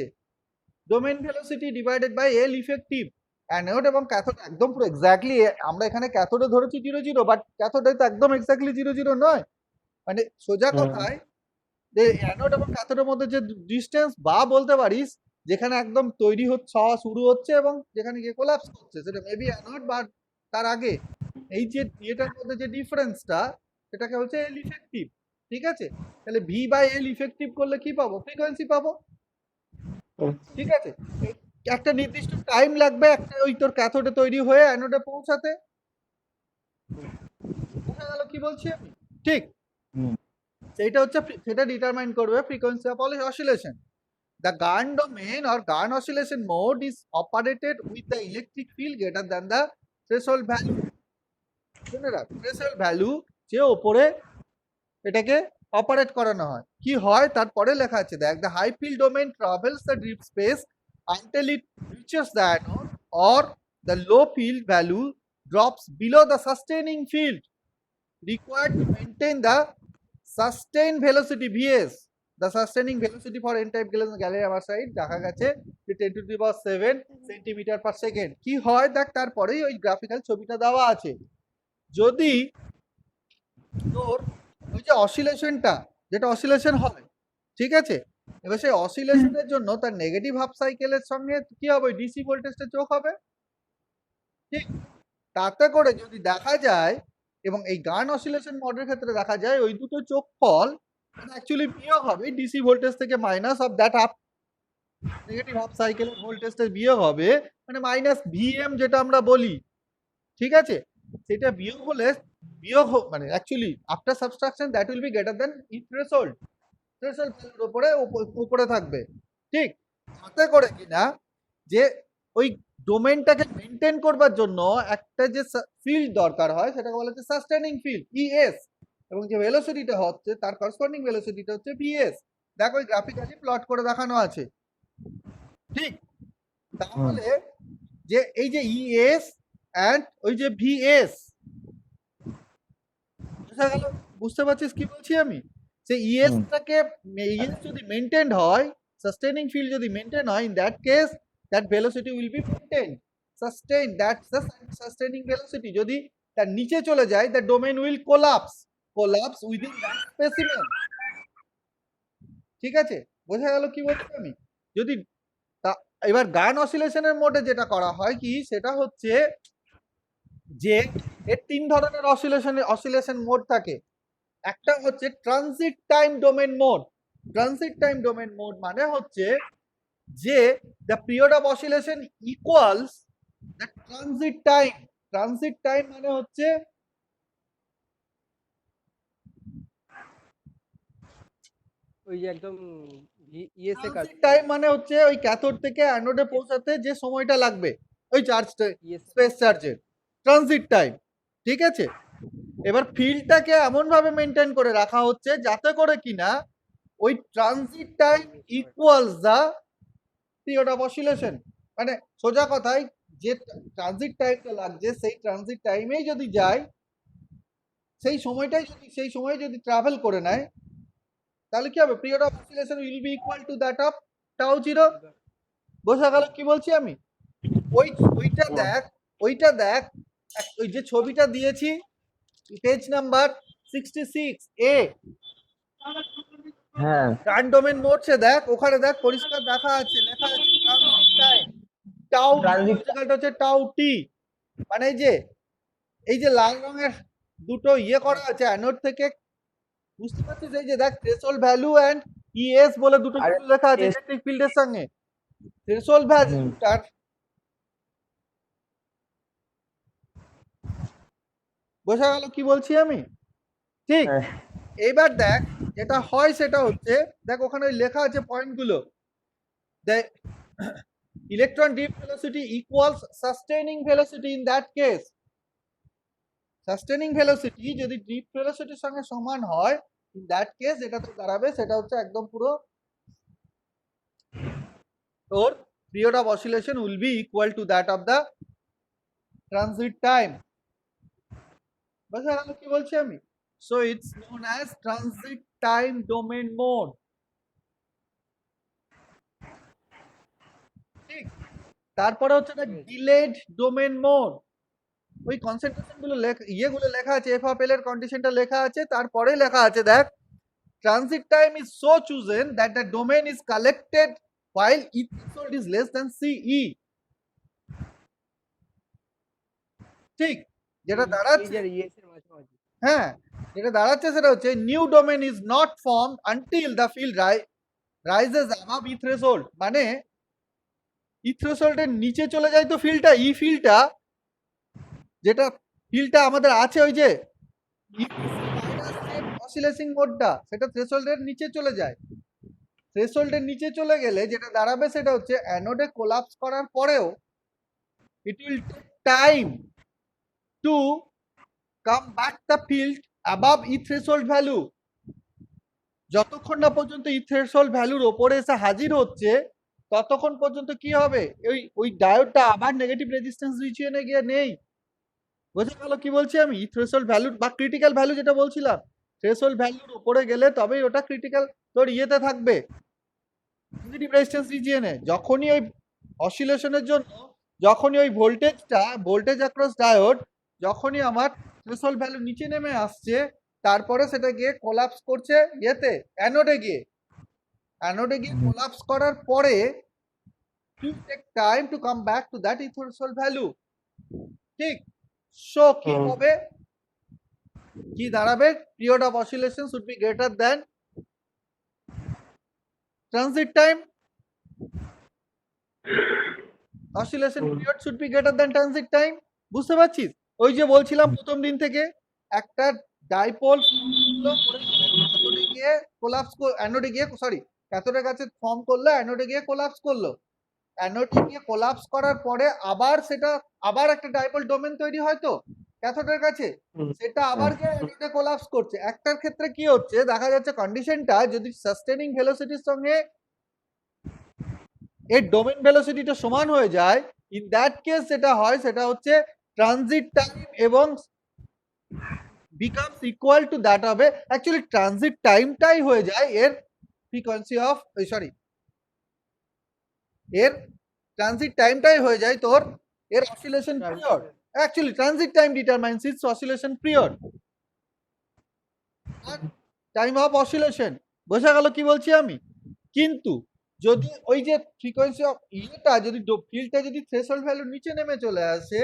[SPEAKER 1] domain velocity divided by L effective. Anode এবং ক্যাথোড একদম পুরো এক্স্যাক্টলি, আমরা এখানে ক্যাথোডে ধরেছি 0 0, বাট ক্যাথোডে তো একদম এক্স্যাক্টলি 0 0 নয়, মানে সোজা কথায় যে অ্যানোড এবং ক্যাথোডের মধ্যে যে ডিসটেন্স, বা বলতে পারিস যেখানে একদম তৈরি হচ্ছে, হওয়া শুরু হচ্ছে এবং যেখানে গিয়ে কোলাপস করছে, সেটা মেবি অ্যানোড বা তার আগে, এই যে এটার মধ্যে যে ডিফারেন্সটা, সেটাকে হচ্ছে এল ইফেক্টিভ। ঠিক আছে? তাহলে ভি বাই এল ইফেক্টিভ করলে কি পাবো? ফ্রিকোয়েন্সি পাবো। ঠিক আছে? একটা নির্দিষ্ট টাইম লাগবে একটা ওই তোর ক্যাথোডে তৈরি হয়ে অ্যানোডে পৌঁছাতে। বোঝা গেল কি বলছি আমি? ঠিক, সেইটা হচ্ছে সেটা ডিটারমাইন করবে frequency of oscillation. The Garn domain or Garn oscillation mode is operated with the electric field greater than the threshold value. শুনে রাখ, threshold value যে ওপরে এটাকে অপারেট করানো হয়, কি হয় তারপরে লেখা আছে দেখ, the high field domain travels the drift space until it reaches the anode, or the low field value drops below the sustaining field required to maintain the sustained velocity Vs. The sustaining velocity for n-type gallium arsenide দেখা গেছে যে 10⁷ centimetre per second. কি হয় দেখ, তারপরেই ওই graphical ছবিটা দেওয়া আছে। যদি তোর ওই যে অসিলেশনটা, যেটা অসিলেশন হয়, ঠিক আছে, এবার সেই অসিলেশনের জন্য তার নেগেটিভ হাফ সাইকেলের সঙ্গে কি হবে? ডিসি ভোল্টেজটা যোগ হবে। ঠিক, তাতে করে যদি দেখা যায়, এবং এই গান অসিলেশন মোডের ক্ষেত্রে দেখা যায় ওই দুটো যোগফল অ্যাকচুয়ালি বিয়োগ হবে, ডিসি ভোল্টেজ থেকে minus of that up negative half সাইকেলের ভোল্টেজটা বিয়োগ হবে, মানে মাইনাস ভিএম যেটা আমরা বলি। ঠিক আছে? সেটা বিয়োগ হলে মানে actually after subtraction that will be greater than threshold ভ্যালুর উপরে থাকবে। ঠিক, তাতে করে কিনা যে ওই ডোমেনটাকে মেনটেন করবার জন্য একটা যে ফিল্ড দরকার হয়, সেটাকে বলা হচ্ছে সাস্টেনিং ফিল্ড ইএস, এবং যে ভেলোসিটিটা হচ্ছে তার করসপন্ডিং ভেলোসিটিটা হচ্ছে ভিএস। দেখো ওই গ্রাফিক্যালি প্লট করে দেখানো আছে। ঠিক, তাহলে যে এই যে ইএস এন্ড ওই যে ভিএস, বুঝা গেল? বুঝতে পারছিস কি বলছি আমি? যে ইএসটাকে, ইএস যদি মেনটেন্ড হয়, সাস্টেনিং ফিল্ড যদি মেনটেন হয়, in that case that velocity will be maintained. Sustain, that's the sustaining velocity. যদি তার নিচে চলে যায়, the domain will collapse within that specimen. ঠিক আছে, বোঝা গেল কি বলছি আমি? যদি এবার গান অসিলেশনের মোডে যেটা করা হয় কি, সেটা হচ্ছে যে এর 3 ধরনের অসিলেশন মোড থাকে। একটা হচ্ছে transit time domain mode. Transit time domain mode মানে হচ্ছে যে the period of oscillation equals the transit time. Transit time মানে হচ্ছে
[SPEAKER 2] ওই যে একদম ইএসএ কাজ,
[SPEAKER 1] টাইম মানে হচ্ছে ওই ক্যাথোড থেকে অ্যানোডে পৌঁছাতে যে সময়টা লাগবে ওই চার্জটা,
[SPEAKER 2] ইএসএ
[SPEAKER 1] স্পেস চার্জের ট্রানজিট টাইম। ঠিক আছে, এবার ফিল্ডটাকে এমন ভাবে মেনটেন করে রাখা হচ্ছে যাতে করে কিনা ওই transit time equals the period of oscillation. মানে সোজা কথায় যে ট্রানজিট টাইমটা লাগছে সেই ট্রানজিট টাইমেই যদি যায়, সেই সময় যদি ট্রাভেল করে নেয়, তাহলে কি হবে? Period of oscillation will be equal to that of tau zero. বোঝা গেল কি বলছি আমি? ওইটা দেখ ওই যে ছবিটা দিয়েছি পেজ নাম্বার 66 এ,
[SPEAKER 3] হ্যাঁ
[SPEAKER 1] টাইম ডোমেন মোডসে দেখ, ওখানে দেখ পরিষ্কার লেখা আছে ট্রানজিট টাইম টাউ,
[SPEAKER 3] ট্রানজিট
[SPEAKER 1] হচ্ছে টাউ টি। মানে এই যে লাল রঙের দুটো করা আছে অ্যানোড থেকে, বুঝতে পারছিস? এই যে দেখ থ্রেশহোল্ড ভ্যালু এন্ড ইএস বলে দুটো
[SPEAKER 3] আরে,
[SPEAKER 1] কিছু লেখা আছে ইলেকট্রিক ফিল্ডের সঙ্গে। থ্রেশহোল্ড ভ্যালুটার বোঝা গেল কি বলছি আমি? ঠিক,
[SPEAKER 3] হ্যাঁ।
[SPEAKER 1] এইবার দেখ যেটা হয় সেটা হচ্ছে, দেখ ওখানে ওই লেখা আছে পয়েন্টগুলো। The electron deep velocity equals sustaining velocity in that case. Sustaining velocity যদি deep velocity এর সঙ্গে সমান হয়, in that case যেটা তো দাঁড়াবে সেটা হচ্ছে একদম পুরো তোর period of oscillation will be equal to that of the transit time. বুঝা গেল কি বলছি আমি? So it's known as transit time domain mode. ঠিক, তারপরে হচ্ছে না ডিলেড ডোমেন মোড। ওই কনসেন্ট্রেশন গুলো গুলো লেখা আছে, এফ অফ এল এর কন্ডিশনটা লেখা আছে, তারপরে লেখা আছে দেখ transit time is so chosen that the domain is collected while E threshold is less than CE. ঠিক, যেটা দাঁড়াচ্ছে,
[SPEAKER 2] ইএসএ মাঝামাঝি।
[SPEAKER 1] হ্যাঁ, যেটা দাঁড়াচ্ছে সেটা হচ্ছে new domain is not formed until the field rises above E threshold. মানে ই থ্রেশহোল্ডের নিচে চলে যায় তো ফিল্ডটা, ফিল্ডটা যেটা ফিল্ডটা আমাদের আছে ওই যে অসিলেশন মোডটা, সেটা থ্রেশহোল্ডের নিচে চলে যায়। থ্রেশহোল্ডের নিচে চলে গেলে যেটা দাঁড়াবে সেটা হচ্ছে অ্যানোডে কোলাপস করার পরেও it will take time to come back the field above E threshold value. যতক্ষণ না পর্যন্ত ই থ্রেশহোল্ড ভ্যালুর ওপরে এসে হাজির হচ্ছে ততক্ষণ পর্যন্ত কি হবে, ওই ডায়োডটা আবার নেগেটিভ রেজিস্ট্যান্স রিজিয়নে গিয়ে নেই। বোঝা গেল কি বলছি আমি? থ্রেশহোল্ড ভ্যালু বা ক্রিটিক্যাল ভ্যালু যেটা বলছিলাম, থ্রেশহোল্ড ভ্যালুর উপরে গেলে তবেই ওটা ক্রিটিক্যাল তোর ইয়েতে থাকবে, নেগেটিভ রেজিস্ট্যান্স রিজিয়নে। যখনই ওই অসিলেশনের জন্য যখনই ওই ভোল্টেজ অ্যাক্রস ডায়োড যখনই আমার থ্রেশহোল্ড ভ্যালু নিচে নেমে আসছে, তারপরে সেটা গিয়ে কোলাপস করছে অ্যানোডে গিয়ে কোলাপস করার পরে to take time to come back to that threshold value. ঠিক, সো কি হবে, কি দাঁড়াবে? Period of oscillation should be greater than transit time. Oscillation period should be greater than transit time. বুঝতে পারছিস? ওই যে বলছিলাম প্রথম দিন থেকে একটা ডাইপোল ক্যাথোডে গিয়ে কোলাপস, অ্যানোডে গিয়ে ক্যাথোডের কাছে ফর্ম করলো, অ্যানোডে গিয়ে কোলাপস করলো, অ্যানোডে গিয়ে কোলাপস করার পরে আবার একটা ডাইপোল ডোমেন তৈরি হয় তো ক্যাথোডের কাছে, সেটা আবার গিয়ে অ্যানোডে কোলাপস করছে। একটার ক্ষেত্রে কি হচ্ছে দেখা যাচ্ছে, কন্ডিশনটা যদি সাস্টেনিং ভেলোসিটির সঙ্গে এর ডোমেন ভেলোসিটিটা সমান হয়ে যায়, ইন দ্যাট কেস যেটা হয় সেটা হচ্ছে ট্রানজিট টাইম এবং becomes equal to that হবে, অ্যাকচুয়ালি ট্রানজিট টাইমটাই হয়ে যায় এর ফ্রিকোয়েন্সি অফ এর ট্রানজিট টাইমটাই হয়ে যায় তোর এর oscillation period, actually transit time determines it's oscillation period, time of oscillation. বোঝা গেল কি বলছি আমি? কিন্তু যদি ওই যে ফ্রিকোয়েন্সি অফ ইয়েটা যদি ফিল্ডটা যদি থ্রেশহোল্ড ভ্যালুর নিচে নেমে চলে আসে,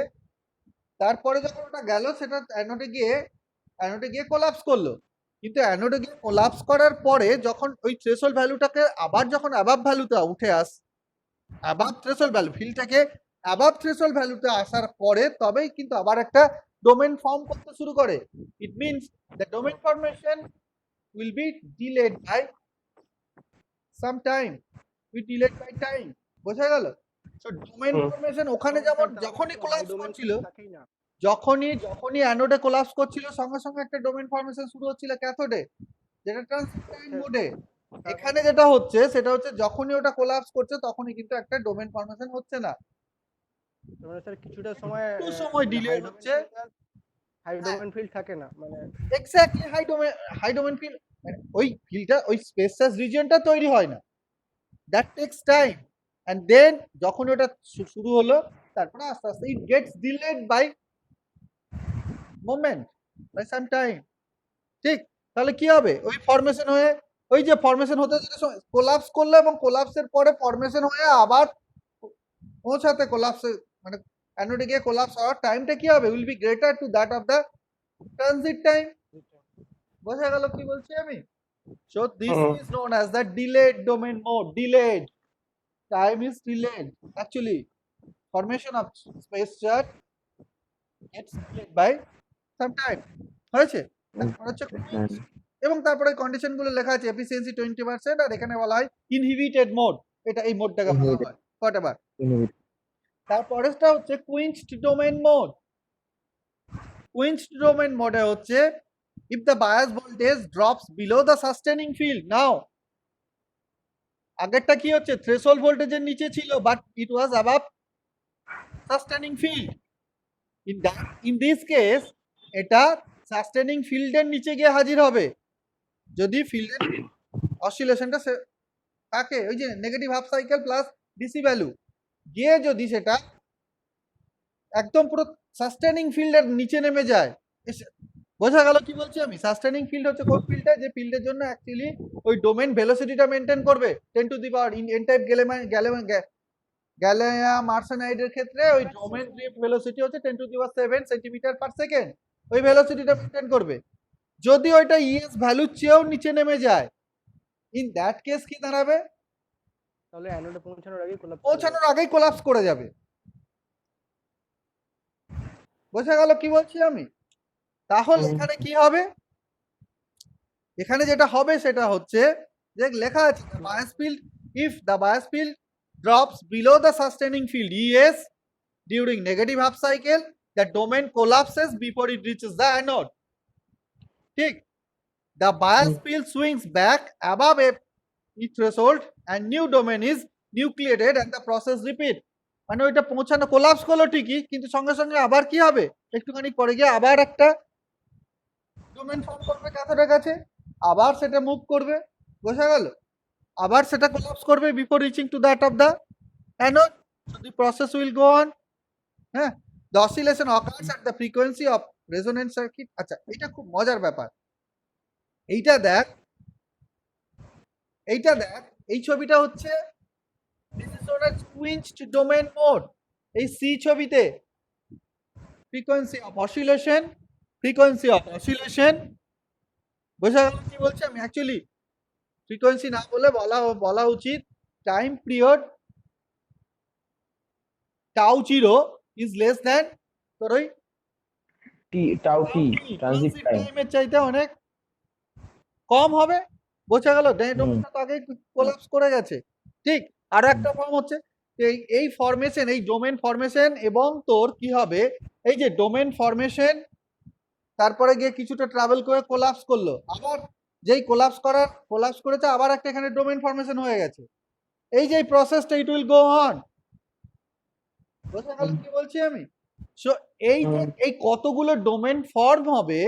[SPEAKER 1] তারপরে যখন ওটা গেল সেটা অ্যানোডে গিয়ে কোলাপস করলো, কিন্তু অ্যানোডে গিয়ে কোলাপস করার পরে যখন ওই থ্রেশহোল্ড ভ্যালুটাকে আবার যখন অ্যাবাভ ভ্যালুতে উঠে অ্যাবাভ থ্রেশহোল্ড ভ্যালু, ফিল্ডটাকে অ্যাবাভ থ্রেশহোল্ড ভ্যালুতে আসার পরে তবেই কিন্তু আবার একটা ডোমেন ফর্ম করতে শুরু করে। It means the domain formation will be delayed by some time, time, বোঝা গেল? সো ডোমেন
[SPEAKER 4] হুম।
[SPEAKER 1] ফরমেশন ওখানে যেমন যখনই কোলাপস করছিল,
[SPEAKER 2] থাকেই না।
[SPEAKER 1] যখনই অ্যানোডে কোলাপস করছিল সঙ্গে সঙ্গে একটা ডোমেন ফরমেশন শুরু হচ্ছিল ক্যাথোডে, যেটা ট্রানজিট মোডে। এখানে যেটা হচ্ছে সেটা হচ্ছে যখনই ওটা কোলাপস করছে তখনই কিন্তু একটা ডোমেন ফরমেশন হচ্ছে না,
[SPEAKER 2] মানে স্যার কিছুটা সময়
[SPEAKER 1] একটু সময় ডিলে হচ্ছে।
[SPEAKER 2] হাই ডোমেন ফিল্ড থাকে না, মানে
[SPEAKER 1] এক্স্যাক্টলি হাই ডোমেন ফিল্ড, ওই ফিল্ডটা ওই স্পেসাস রিজিয়নটা তৈরি হয় না, that takes time, and then যখন ওটা শুরু হলো তারপরে আস্তে আস্তে it gets delayed by moment, by some time. ঠিক, তাহলে কি হবে? ওই ফরমেশন হয়ে ওই যে ফরমেশন হতে যেতে কোলাপস করলো এবং কোলাপসের পরে ফরমেশন হয়ে আবার পৌঁছাতে কোলাপসে মানে অ্যানোডে গিয়ে কোলাপস হওয়ার টাইমটা কি হবে? Will be greater to that of the transit time. বোঝা গেল কি বলছি আমি? So this is known as the delayed domain mode. Delayed. Time is delayed. Actually, formation of space chart gets delayed by some time. হয়েছে? তারপর হচ্ছে এবং তারপরে কন্ডিশন গুলো লেখা আছে এফিসিয়েন্সি 20% আর এখানে বলা হয় ইনহিবিটেড মোড, এটা এই মোডটাকে বলা হয় whatever। তারপরেরটা হচ্ছে কুইন্সড ডোমেইন মোড। কুইন্সড ডোমেইন মোডে হচ্ছে if the bias voltage drops below the sustaining field. Now আগেরটা কি হচ্ছে? থ্রেশহোল্ড ভোল্টেজের নিচে ছিল but it was above sustaining field. In this case এটা সাস্টেনিং ফিল্ডের নিচে গিয়ে হাজির হবে যদি ফিল্ডের অসিলেশনটা থাকে, ওই যে negative half cycle plus DC value গিয়ে যদি সেটা একদম পুরো সাস্টেনিং ফিল্ডের নিচে নেমে যায়। বোঝা গেল কি বলছি আমি? সাস্টেনিং ফিল্ড হচ্ছে কোন ফিল্ডটা, যে ফিল্ডের জন্য অ্যাকচুয়ালি ওই ডোমেন ভেলোসিটিটা মেনটেন করবে 10 to the power n type gallium আর্সেনাইডের ক্ষেত্রে ওই ডোমেন ড্রিফট ভেলোসিটি হচ্ছে 10 to the power 7 centimetre per second, ওই ভেলোসিটিটা মেনটেন করবে। যদি ওইটা ইএস ভ্যালুর চেয়েও নিচে নেমে যায়, ইন দ্যাট কেস কি দাঁড়াবে?
[SPEAKER 2] তাহলে অ্যানোডে
[SPEAKER 1] পৌঁছানোর আগেই কোলাপস করে যাবে। বোঝা গেল কি বলছি আমি? তাহলে এখানে কি হবে? এখানে যেটা হবে সেটা হচ্ছে যে লেখা আছে bias field, if the bias field drops below the sustaining field ES during negative half cycle, the domain collapses before it reaches the anode. ঠিক, the bias field swings back above a threshold and new domain is nucleated and the process repeat. মানে ওইটা পৌঁছানো collapse করলো ঠিকই, কিন্তু সঙ্গে সঙ্গে আবার কি হবে? একটুখানি পরে গিয়ে আবার একটা ডোমেন ফর্ম করবে ক্যাথোডের কাছে, আবার সেটা মুভ করবে। বোঝা গেল? আবার সেটা কোলাপস করবে before reaching to that of the anode. So the process will go on. হ্যাঁ, the oscillation occurs at the frequency of resonance circuit. আচ্ছা, এটা খুব মজার ব্যাপার। এইটা দেখ, এই ছবিটা হচ্ছে this is known as quenched domain mode. এই সি ছবিতে ফ্রিকোয়েন্সি অফ অসিলেশন, বোঝা গেল কি বলছি আমি? অ্যাকচুয়ালি ফ্রিকোয়েন্সি না বলে বলা উচিত time period tau zero is less than তোর ওই
[SPEAKER 3] টাউ টি ট্রানজিট টাইম
[SPEAKER 1] টাইমের চাইতে অনেক কম হবে। বোঝা গেল? ডোমেনটা তো আগে কোলাপস করে গেছে। ঠিক, আর একটা ফর্ম হচ্ছে এই ফরমেশন, এই ডোমেন ফরমেশন এবং তোর কি হবে, এই যে ডোমেন ফরমেশন তারপরে গিয়ে কিছুটা ট্রাভেল করে কোলাপস করলো, আবার যেই কোলাপস করেছে আবার একটা এখানে ডোমেন ফরমেশন হয়ে গেছে। এই যে প্রসেসটা ইট উইল গো অন। বোঝা গেল কি বলছি আমি? সো এই কতগুলো ডোমেন ফর্ম হবে,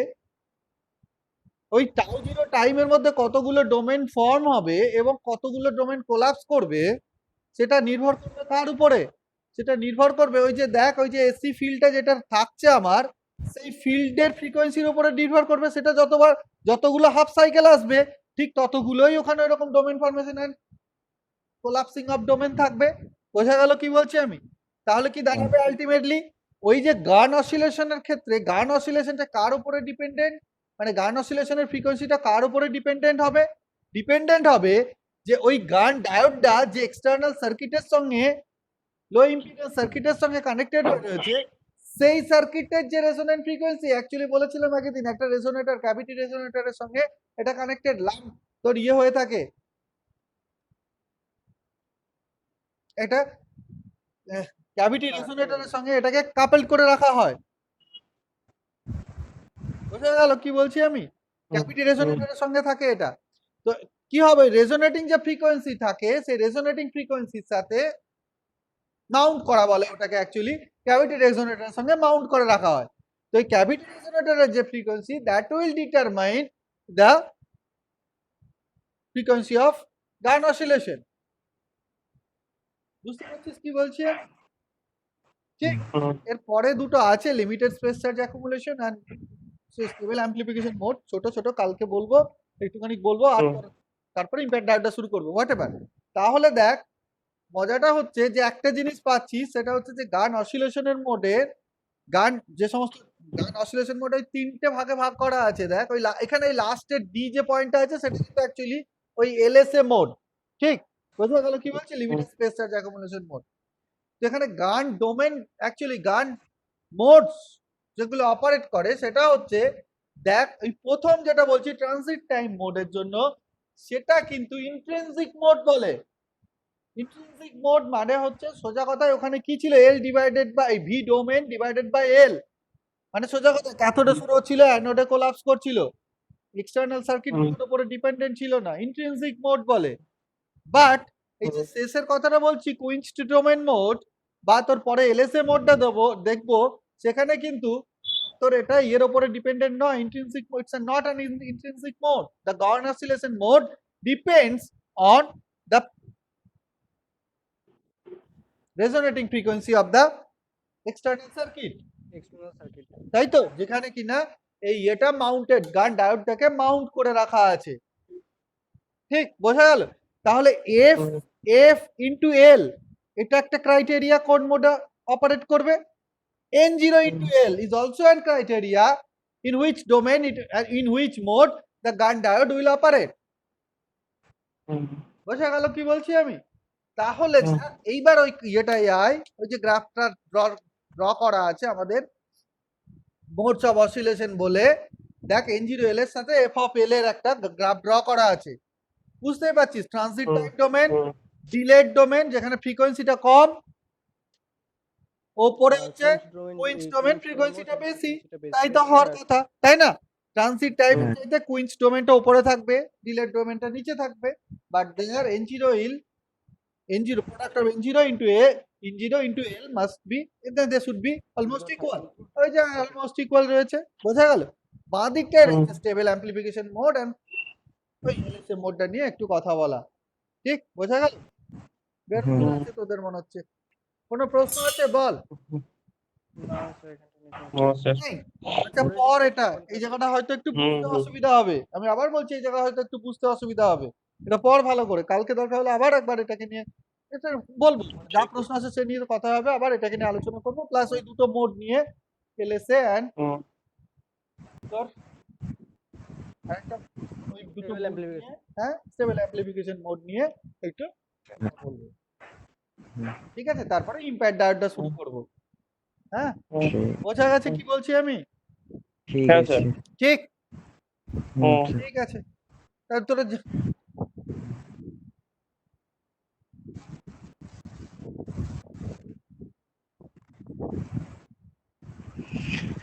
[SPEAKER 1] ওই টাউ জিরো টাইমের মধ্যে কতগুলো ডোমেন ফর্ম হবে এবং কতগুলো ডোমেন কোলাপস করবে, সেটা নির্ভর করবে কার উপরে? সেটা নির্ভর করবে ওই যে দেখ ওই যে এসি ফিল্ডটা যেটা থাকছে আমার সেই ফিল্ডের ফ্রিকোয়েন্সির উপরে নির্ভর করবে, সেটা যতগুলো হাফ সাইকেল আসবে ঠিক ততগুলোই ওখানে এরকম domain formation and collapsing of domain থাকবে। বোঝা গেল কি বলছি আমি? তাহলে কি দাঁড়াবে আলটিমেটলি ওই যে গান অসিলেশনের ক্ষেত্রে গান অসিলেশনটা কার উপরে ডিপেন্ডেন্ট, মানে গান অসিলেশনের ফ্রিকোয়েন্সিটা কার উপরে ডিপেন্ডেন্ট হবে? ডিপেন্ডেন্ট হবে যে ওই গান ডায়োডটা যে এক্সটার্নাল সার্কিটের সঙ্গে লো ইম্পিডেন্স সার্কিটের সঙ্গে কানেক্টেড হয়ে রয়েছে, সেই সার্কিটের যে রেজোন্যান্ট ফ্রিকোয়েন্সি অ্যাকচুয়ালি বলেছিলাম আগের দিন একটা রেজোনেটর ক্যাভিটি রেজোনেটরের সঙ্গে এটা কানেক্টেড লাম তোর হয়ে থাকে, এটা ক্যাভিটি রেজোনেটরের সঙ্গে এটাকে কাপেলড করে রাখা হয়। বোঝা গেল কি বলছি আমি? ক্যাভিটি রেজোনেটরের সঙ্গে থাকে এটা। তো কি হবে, রেজোনেটিং যে ফ্রিকোয়েন্সি থাকে সেই রেজোনেটিং ফ্রিকোয়েন্সির সাথে মাউন্ট করা বলে ওটাকে, অ্যাকচুয়ালি ক্যাভিটি রেজোনেটরের সঙ্গে মাউন্ট করে রাখা হয়। তো এই ক্যাভিটি রেজোনেটরের যে frequency that will determine the frequency of gun oscillation. বুঝতে পারছিস কি বলছি? ঠিক। এর পরে দুটো আছে, limited space charge accumulation and stable amplification mode, ছোট ছোট কালকে বলবো, একটুখানি বলবো আর তারপরে ইমপ্যাক্ট ডায়োডটা শুরু করবো হোয়াটএভার। তাহলে দেখ মজাটা হচ্ছে যে একটা জিনিস পাচ্ছি সেটা হচ্ছে যে গান অসিলেশনের মোডের গান যে সমস্ত গান অসিলেশন মোড ওই তিনটে ভাগে ভাগ করা আছে। দেখ ওই এখানে এই লাস্টের ডি যে পয়েন্টটা আছে সেটা কিন্তু অ্যাকচুয়ালি ওই এলএসএ মোড। ঠিক বোঝা গেল কি বলছি? Limited space charge accumulation mode. তো এখানে গান ডোমেন অ্যাকচুয়ালি গান মোডস যেগুলো অপারেট করে সেটা হচ্ছে দেখ এই প্রথম যেটা বলছি ট্রানজিট টাইম মোডের জন্য সেটা কিন্তু ইন্ট্রিনসিক মোড বলে। ইন্ট্রিনসিক মোড মানে হচ্ছে সোজা কথায় ওখানে কি ছিল, L divided by V domain divided by L, মানে সোজা কথা ক্যাথোডে শুরু হচ্ছিল অ্যানোডে কোলাপস করছিল, এক্সটার্নাল সার্কিট উপরে ডিপেন্ডেন্ট ছিল না, ইন্ট্রিনসিক মোড বলে। বাট এই যে শেষের কথাটা বলছি কুইন্সড ডোমেন মোড বা তোর পরে এলএসএ মোডটা দেখবো সেখানে কিন্তু তোর এটা এর উপরে ডিপেন্ডেন্ট নয়, intrinsic mode, it's not an intrinsic mode. The gun oscillation mode depends on the resonating frequency of the external circuit,
[SPEAKER 2] external circuit,
[SPEAKER 1] তাই তো? যেখানে কিনা এই এটা মাউন্টেড গান ডায়োডটাকে মাউন্ট করে রাখা আছে। ঠিক বোঝা গেল? তাহলে এফ এফ ইন্টু এল এটা একটা ক্রাইটেরিয়া কোন মোডে অপারেট করবে। N0 into L is also a criteria in which domain in which mode the gun diode will operate. বোঝা গেল কি বলছি আমি? তাহলে এইবার ওই ইয়েটাই ওই যে গ্রাফটা ড্র করা আছে আমাদের মোডস অফ অসিলেশন বলে, দেখ N0L এর সাথে f of L এর একটা গ্রাফ ড্র করা আছে। বুঝতে পারছিস? Transit time domain, delayed domain যেখানে ফ্রিকোয়েন্সিটা কম, ওপরে হচ্ছে কুইন্স ডোমেন ফ্রিকোয়েন্সিটা বেশি, তাই তো হওয়ার কথা, তাই না? ট্রানজিট টাইম চাইতে কুইন্স ডোমেনটা উপরে থাকবে, ডিলেড ডোমেনটা নিচে থাকবে। But there N0 product of N0 into L must be, they should be almost equal. ওই যে almost equal রয়েছে, বোঝা গেল? বাঁ দিকটায় রয়েছে স্টেবল অ্যাম্পলিফিকেশন মোড এন্ড ওই এলএসএ মোডটা নিয়ে একটু কথা বলা। ঠিক বোঝা গেল? বের হয়ে আছে তোদের মনে হচ্ছে? কোনো প্রশ্ন আছে বল? আচ্ছা পর এটা এই জায়গাটা হয়তো একটু বুঝতে অসুবিধা হবে, আমি আবার বলছি এই জায়গা হয়তো একটু বুঝতে অসুবিধা হবে, এটা পর ভালো করে, কালকে দরকার হলে আবার একবার এটাকে নিয়ে এটা বলবো, যা প্রশ্ন আছে সে নিয়ে কথা হবে, আবার এটাকে নিয়ে আলোচনা করবো, প্লাস ওই দুটো মোড নিয়ে এলএসএ এন্ড তোর একটা ওই দুটো হ্যাঁ স্টেবল অ্যাম্পলিফিকেশন মোড নিয়ে একটু বলবো। ঠিক আছে, তারপরে ইমপ্যাক্ট ডায়োডটা শুরু করবো। হ্যাঁ বোঝা গেছে কি বলছি আমি?
[SPEAKER 3] ঠিক আছে।
[SPEAKER 1] ঠিক ঠিক আছে, তাহলে তোরা